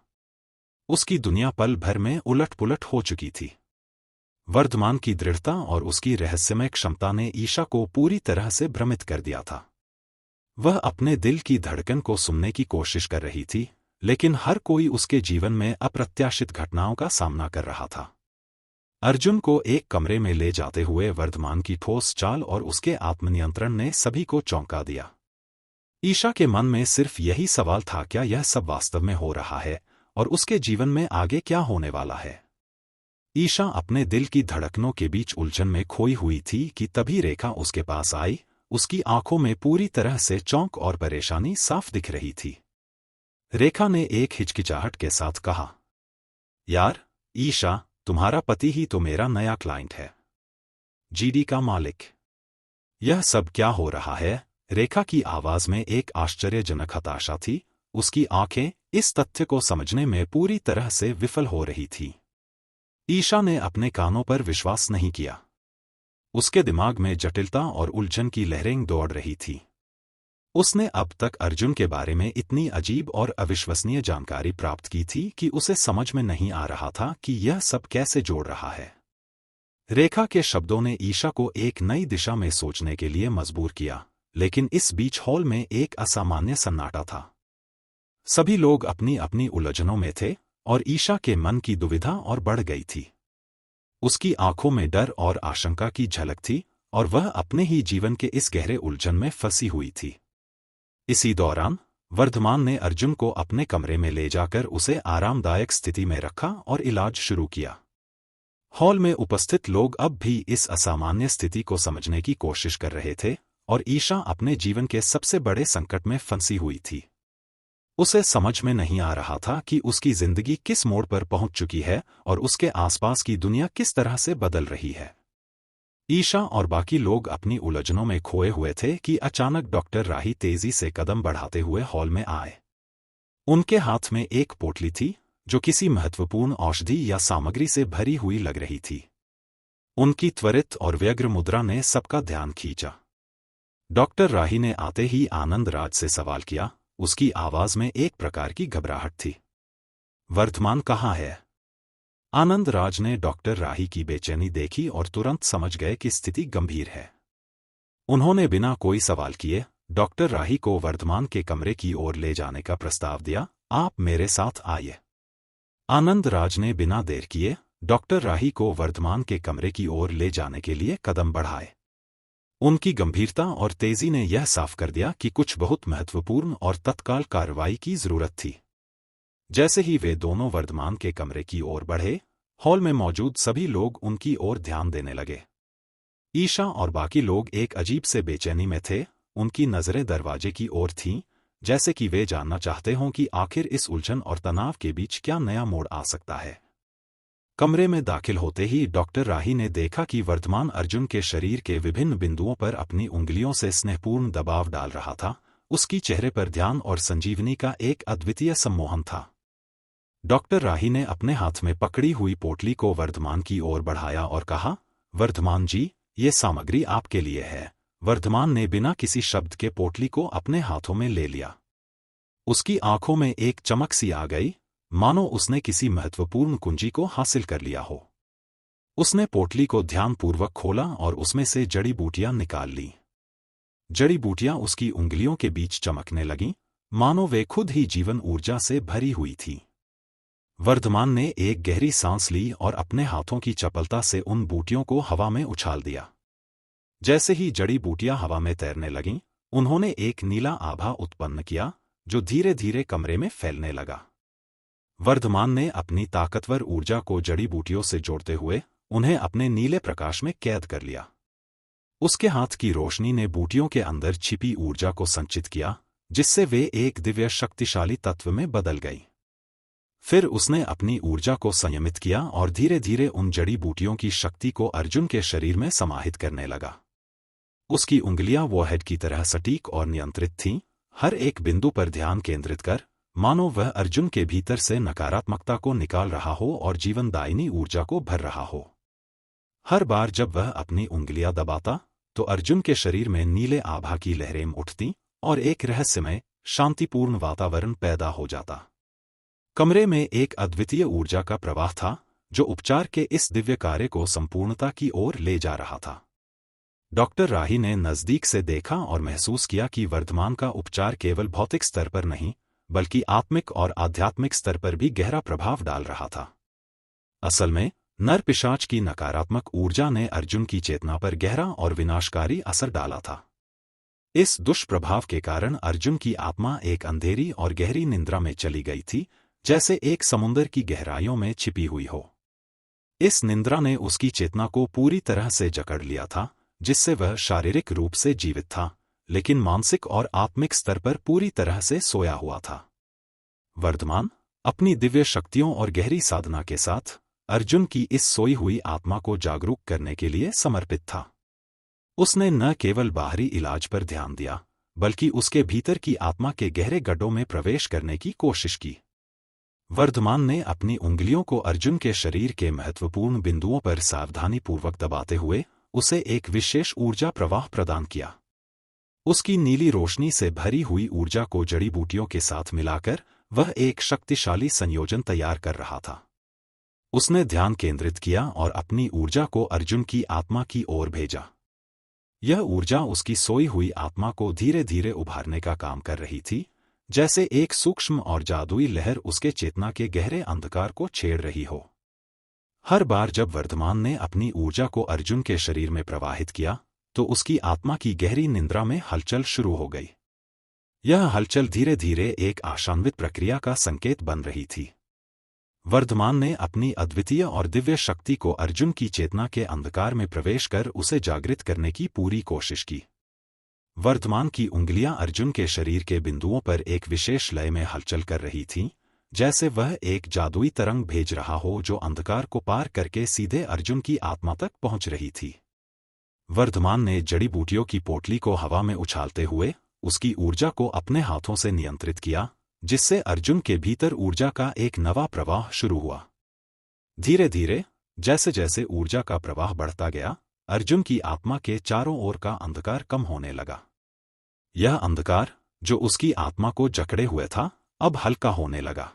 उसकी दुनिया पल भर में उलट-पुलट हो चुकी थी। वर्धमान की दृढ़ता और उसकी रहस्यमय क्षमता ने ईशा को पूरी तरह से भ्रमित कर दिया था। वह अपने दिल की धड़कन को सुनने की कोशिश कर रही थी, लेकिन हर कोई उसके जीवन में अप्रत्याशित घटनाओं का सामना कर रहा था। अर्जुन को एक कमरे में ले जाते हुए वर्धमान की ठोस चाल और उसके आत्मनियंत्रण ने सभी को चौंका दिया। ईशा के मन में सिर्फ यही सवाल था, क्या यह सब वास्तव में हो रहा है और उसके जीवन में आगे क्या होने वाला है। ईशा अपने दिल की धड़कनों के बीच उलझन में खोई हुई थी कि तभी रेखा उसके पास आई। उसकी आंखों में पूरी तरह से चौंक और परेशानी साफ दिख रही थी। रेखा ने एक हिचकिचाहट के साथ कहा, यार ईशा, तुम्हारा पति ही तो मेरा नया क्लाइंट है, जीडी का मालिक। यह सब क्या हो रहा है? रेखा की आवाज में एक आश्चर्यजनक हताशा थी। उसकी आंखें इस तथ्य को समझने में पूरी तरह से विफल हो रही थीं। ईशा ने अपने कानों पर विश्वास नहीं किया। उसके दिमाग में जटिलता और उलझन की लहरें दौड़ रही थी। उसने अब तक अर्जुन के बारे में इतनी अजीब और अविश्वसनीय जानकारी प्राप्त की थी कि उसे समझ में नहीं आ रहा था कि यह सब कैसे जोड़ रहा है। रेखा के शब्दों ने ईशा को एक नई दिशा में सोचने के लिए मजबूर किया, लेकिन इस बीच हॉल में एक असामान्य सन्नाटा था। सभी लोग अपनी अपनी उलझनों में थे और ईशा के मन की दुविधा और बढ़ गई थी। उसकी आंखों में डर और आशंका की झलक थी और वह अपने ही जीवन के इस गहरे उलझन में फंसी हुई थी। इसी दौरान वर्धमान ने अर्जुन को अपने कमरे में ले जाकर उसे आरामदायक स्थिति में रखा और इलाज शुरू किया। हॉल में उपस्थित लोग अब भी इस असामान्य स्थिति को समझने की कोशिश कर रहे थे और ईशा अपने जीवन के सबसे बड़े संकट में फंसी हुई थी। उसे समझ में नहीं आ रहा था कि उसकी जिंदगी किस मोड़ पर पहुंच चुकी है और उसके आसपास की दुनिया किस तरह से बदल रही है। ईशा और बाकी लोग अपनी उलझनों में खोए हुए थे कि अचानक डॉक्टर राही तेजी से कदम बढ़ाते हुए हॉल में आए। उनके हाथ में एक पोटली थी जो किसी महत्वपूर्ण औषधि या सामग्री से भरी हुई लग रही थी। उनकी त्वरित और व्यग्र मुद्रा ने सबका ध्यान खींचा। डॉक्टर राही ने आते ही आनंद राज से सवाल किया। उसकी आवाज में एक प्रकार की घबराहट थी। वर्धमान कहाँ है? आनंद राज ने डॉक्टर राही की बेचैनी देखी और तुरंत समझ गए कि स्थिति गंभीर है। उन्होंने बिना कोई सवाल किए डॉक्टर राही को वर्धमान के कमरे की ओर ले जाने का प्रस्ताव दिया आप मेरे साथ आइए। आनंद राज ने बिना देर किए डॉक्टर राही को वर्धमान के कमरे की ओर ले जाने के लिए कदम बढ़ाए। उनकी गंभीरता और तेजी ने यह साफ कर दिया कि कुछ बहुत महत्वपूर्ण और तत्काल कार्रवाई की जरूरत थी। जैसे ही वे दोनों वर्धमान के कमरे की ओर बढ़े, हॉल में मौजूद सभी लोग उनकी ओर ध्यान देने लगे। ईशा और बाकी लोग एक अजीब से बेचैनी में थे, उनकी नजरें दरवाजे की ओर थीं, जैसे कि वे जानना चाहते हों कि आखिर इस उलझन और तनाव के बीच क्या नया मोड़ आ सकता है। कमरे में दाखिल होते ही डॉक्टर राही ने देखा कि वर्धमान अर्जुन के शरीर के विभिन्न बिंदुओं पर अपनी उंगलियों से स्नेहपूर्ण दबाव डाल रहा था। उसकी चेहरे पर ध्यान और संजीवनी का एक अद्वितीय सम्मोहन था। डॉक्टर राही ने अपने हाथ में पकड़ी हुई पोटली को वर्धमान की ओर बढ़ाया और कहा, वर्धमान जी, ये सामग्री आपके लिए है। वर्धमान ने बिना किसी शब्द के पोटली को अपने हाथों में ले लिया। उसकी आंखों में एक चमक सी आ गई, मानो उसने किसी महत्वपूर्ण कुंजी को हासिल कर लिया हो। उसने पोटली को ध्यानपूर्वक खोला और उसमें से जड़ी बूटियां निकाल लीं। जड़ी बूटियां उसकी उंगलियों के बीच चमकने लगीं, मानो वे खुद ही जीवन ऊर्जा से भरी हुई थीं। वर्धमान ने एक गहरी सांस ली और अपने हाथों की चपलता से उन बूटियों को हवा में उछाल दिया। जैसे ही जड़ी बूटियां हवा में तैरने लगीं, उन्होंने एक नीला आभा उत्पन्न किया, जो धीरे धीरे कमरे में फैलने लगा। वर्धमान ने अपनी ताकतवर ऊर्जा को जड़ी बूटियों से जोड़ते हुए उन्हें अपने नीले प्रकाश में कैद कर लिया। उसके हाथ की रोशनी ने बूटियों के अंदर छिपी ऊर्जा को संचित किया, जिससे वे एक दिव्य शक्तिशाली तत्व में बदल गई। फिर उसने अपनी ऊर्जा को संयमित किया और धीरे धीरे उन जड़ी बूटियों की शक्ति को अर्जुन के शरीर में समाहित करने लगा। उसकी उंगलियां वॉरहेड की तरह सटीक और नियंत्रित थीं, हर एक बिंदु पर ध्यान केंद्रित कर, मानो वह अर्जुन के भीतर से नकारात्मकता को निकाल रहा हो और जीवनदायिनी ऊर्जा को भर रहा हो। हर बार जब वह अपनी उंगलियां दबाता, तो अर्जुन के शरीर में नीले आभा की लहरें उठतीं और एक रहस्यमय, शांतिपूर्ण वातावरण पैदा हो जाता। कमरे में एक अद्वितीय ऊर्जा का प्रवाह था, जो उपचार के इस दिव्य कार्य को संपूर्णता की ओर ले जा रहा था। डॉक्टर राही ने नजदीक से देखा और महसूस किया कि वर्धमान का उपचार केवल भौतिक स्तर पर नहीं, बल्कि आत्मिक और आध्यात्मिक स्तर पर भी गहरा प्रभाव डाल रहा था। असल में, नर पिशाच की नकारात्मक ऊर्जा ने अर्जुन की चेतना पर गहरा और विनाशकारी असर डाला था। इस दुष्प्रभाव के कारण अर्जुन की आत्मा एक अंधेरी और गहरी निंद्रा में चली गई थी, जैसे एक समुंदर की गहराइयों में छिपी हुई हो। इस निंद्रा ने उसकी चेतना को पूरी तरह से जकड़ लिया था, जिससे वह शारीरिक रूप से जीवित था, लेकिन मानसिक और आत्मिक स्तर पर पूरी तरह से सोया हुआ था। वर्धमान अपनी दिव्य शक्तियों और गहरी साधना के साथ अर्जुन की इस सोई हुई आत्मा को जागरूक करने के लिए समर्पित था। उसने न केवल बाहरी इलाज पर ध्यान दिया, बल्कि उसके भीतर की आत्मा के गहरे गड्ढों में प्रवेश करने की कोशिश की। वर्धमान ने अपनी उंगलियों को अर्जुन के शरीर के महत्वपूर्ण बिंदुओं पर सावधानीपूर्वक दबाते हुए उसे एक विशेष ऊर्जा प्रवाह प्रदान किया। उसकी नीली रोशनी से भरी हुई ऊर्जा को जड़ी बूटियों के साथ मिलाकर वह एक शक्तिशाली संयोजन तैयार कर रहा था। उसने ध्यान केंद्रित किया और अपनी ऊर्जा को अर्जुन की आत्मा की ओर भेजा। यह ऊर्जा उसकी सोई हुई आत्मा को धीरे धीरे उभारने का काम कर रही थी, जैसे एक सूक्ष्म और जादुई लहर उसके चेतना के गहरे अंधकार को छेड़ रही हो। हर बार जब वर्धमान ने अपनी ऊर्जा को अर्जुन के शरीर में प्रवाहित किया, तो उसकी आत्मा की गहरी निंद्रा में हलचल शुरू हो गई। यह हलचल धीरे धीरे एक आशान्वित प्रक्रिया का संकेत बन रही थी। वर्धमान ने अपनी अद्वितीय और दिव्य शक्ति को अर्जुन की चेतना के अंधकार में प्रवेश कर उसे जागृत करने की पूरी कोशिश की। वर्धमान की उंगलियां अर्जुन के शरीर के बिंदुओं पर एक विशेष लय में हलचल कर रही थीं, जैसे वह एक जादुई तरंग भेज रहा हो जो अंधकार को पार करके सीधे अर्जुन की आत्मा तक पहुंच रही थी। वर्धमान ने जड़ी बूटियों की पोटली को हवा में उछालते हुए उसकी ऊर्जा को अपने हाथों से नियंत्रित किया, जिससे अर्जुन के भीतर ऊर्जा का एक नवा प्रवाह शुरू हुआ। धीरे धीरे, जैसे जैसे ऊर्जा का प्रवाह बढ़ता गया, अर्जुन की आत्मा के चारों ओर का अंधकार कम होने लगा। यह अंधकार, जो उसकी आत्मा को जकड़े हुए था, अब हल्का होने लगा।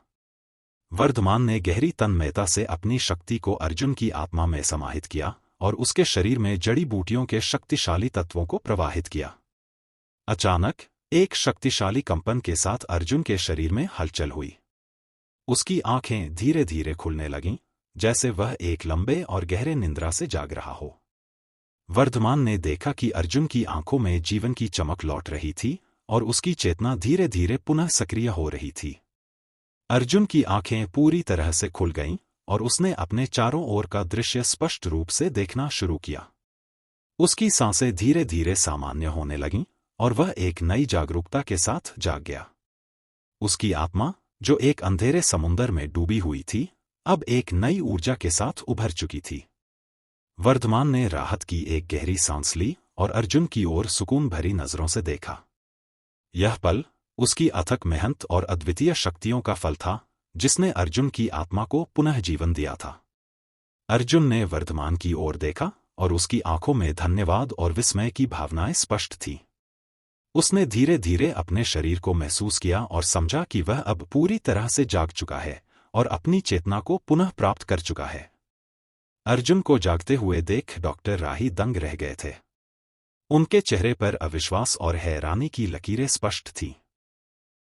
वर्धमान ने गहरी तन्मयता से अपनी शक्ति को अर्जुन की आत्मा में समाहित किया और उसके शरीर में जड़ी बूटियों के शक्तिशाली तत्वों को प्रवाहित किया। अचानक, एक शक्तिशाली कंपन के साथ अर्जुन के शरीर में हलचल हुई। उसकी आंखें धीरे धीरे खुलने लगीं, जैसे वह एक लंबे और गहरे निंद्रा से जाग रहा हो। वर्धमान ने देखा कि अर्जुन की आंखों में जीवन की चमक लौट रही थी और उसकी चेतना धीरे धीरे पुनः सक्रिय हो रही थी। अर्जुन की आंखें पूरी तरह से खुल गईं और उसने अपने चारों ओर का दृश्य स्पष्ट रूप से देखना शुरू किया। उसकी सांसें धीरे धीरे सामान्य होने लगीं और वह एक नई जागरूकता के साथ जाग गया। उसकी आत्मा, जो एक अंधेरे समुंदर में डूबी हुई थी, अब एक नई ऊर्जा के साथ उभर चुकी थी। वर्धमान ने राहत की एक गहरी सांस ली और अर्जुन की ओर सुकून भरी नजरों से देखा। यह पल उसकी अथक मेहनत और अद्वितीय शक्तियों का फल था, जिसने अर्जुन की आत्मा को पुनः जीवन दिया था। अर्जुन ने वर्धमान की ओर देखा और उसकी आंखों में धन्यवाद और विस्मय की भावनाएं स्पष्ट थीं। उसने धीरे धीरे अपने शरीर को महसूस किया और समझा कि वह अब पूरी तरह से जाग चुका है और अपनी चेतना को पुनः प्राप्त कर चुका है। अर्जुन को जागते हुए देख डॉक्टर राही दंग रह गए थे। उनके चेहरे पर अविश्वास और हैरानी की लकीरें स्पष्ट थीं।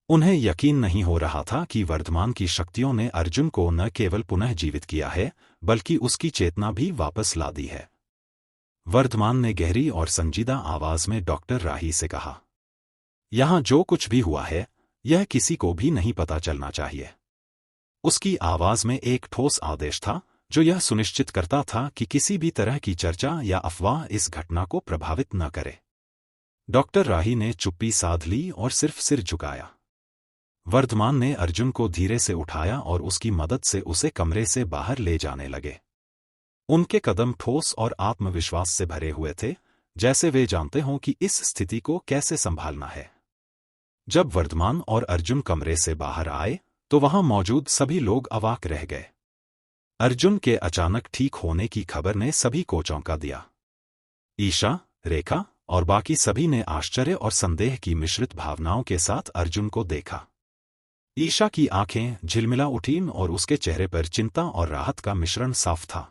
उन्हें यकीन नहीं हो रहा था कि वर्धमान की शक्तियों ने अर्जुन को न केवल पुनः जीवित किया है, बल्कि उसकी चेतना भी वापस ला दी है। वर्धमान ने गहरी और संजीदा आवाज में डॉक्टर राही से कहा, यहाँ जो कुछ भी हुआ है, यह किसी को भी नहीं पता चलना चाहिए। उसकी आवाज में एक ठोस आदेश था, जो यह सुनिश्चित करता था कि किसी भी तरह की चर्चा या अफवाह इस घटना को प्रभावित न करे। डॉक्टर राही ने चुप्पी साध ली और सिर्फ सिर झुकाया। वर्धमान ने अर्जुन को धीरे से उठाया और उसकी मदद से उसे कमरे से बाहर ले जाने लगे। उनके कदम ठोस और आत्मविश्वास से भरे हुए थे, जैसे वे जानते हों कि इस स्थिति को कैसे संभालना है। जब वर्धमान और अर्जुन कमरे से बाहर आए, तो वहां मौजूद सभी लोग अवाक रह गए। अर्जुन के अचानक ठीक होने की खबर ने सभी को चौंका दिया। ईशा, रेखा और बाकी सभी ने आश्चर्य और संदेह की मिश्रित भावनाओं के साथ अर्जुन को देखा। ईशा की आंखें झिलमिला उठीं और उसके चेहरे पर चिंता और राहत का मिश्रण साफ था।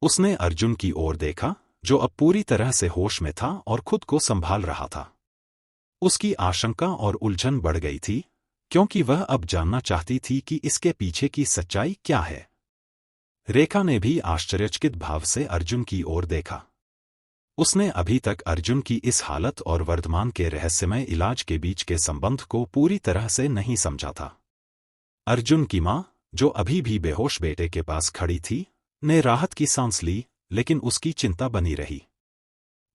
उसने अर्जुन की ओर देखा, जो अब पूरी तरह से होश में था और खुद को संभाल रहा था। उसकी आशंका और उलझन बढ़ गई थी, क्योंकि वह अब जानना चाहती थी कि इसके पीछे की सच्चाई क्या है। रेखा ने भी आश्चर्यचकित भाव से अर्जुन की ओर देखा। उसने अभी तक अर्जुन की इस हालत और वर्धमान के रहस्यमय इलाज के बीच के संबंध को पूरी तरह से नहीं समझा था। अर्जुन की मां, जो अभी भी बेहोश बेटे के पास खड़ी थी, ने राहत की सांस ली, लेकिन उसकी चिंता बनी रही।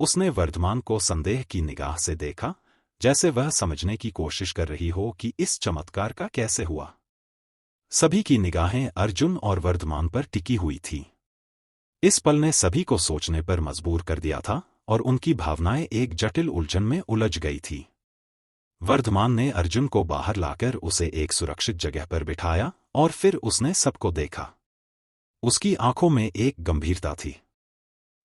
उसने वर्धमान को संदेह की निगाह से देखा, जैसे वह समझने की कोशिश कर रही हो कि इस चमत्कार का कैसे हुआ। सभी की निगाहें अर्जुन और वर्धमान पर टिकी हुई थीं। इस पल ने सभी को सोचने पर मजबूर कर दिया था और उनकी भावनाएं एक जटिल उलझन में उलझ गई थी। वर्धमान ने अर्जुन को बाहर लाकर उसे एक सुरक्षित जगह पर बिठाया और फिर उसने सबको देखा। उसकी आंखों में एक गंभीरता थी।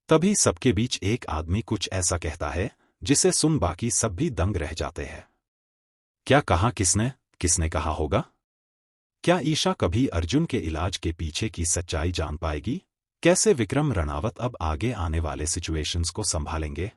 तभी सबके बीच एक आदमी कुछ ऐसा कहता है, जिसे सुन बाकी सब भी दंग रह जाते हैं। क्या कहा किसने? किसने कहा होगा? क्या ईशा कभी अर्जुन के इलाज के पीछे की सच्चाई जान पाएगी? कैसे विक्रम रणावत अब आगे आने वाले सिचुएशंस को संभालेंगे?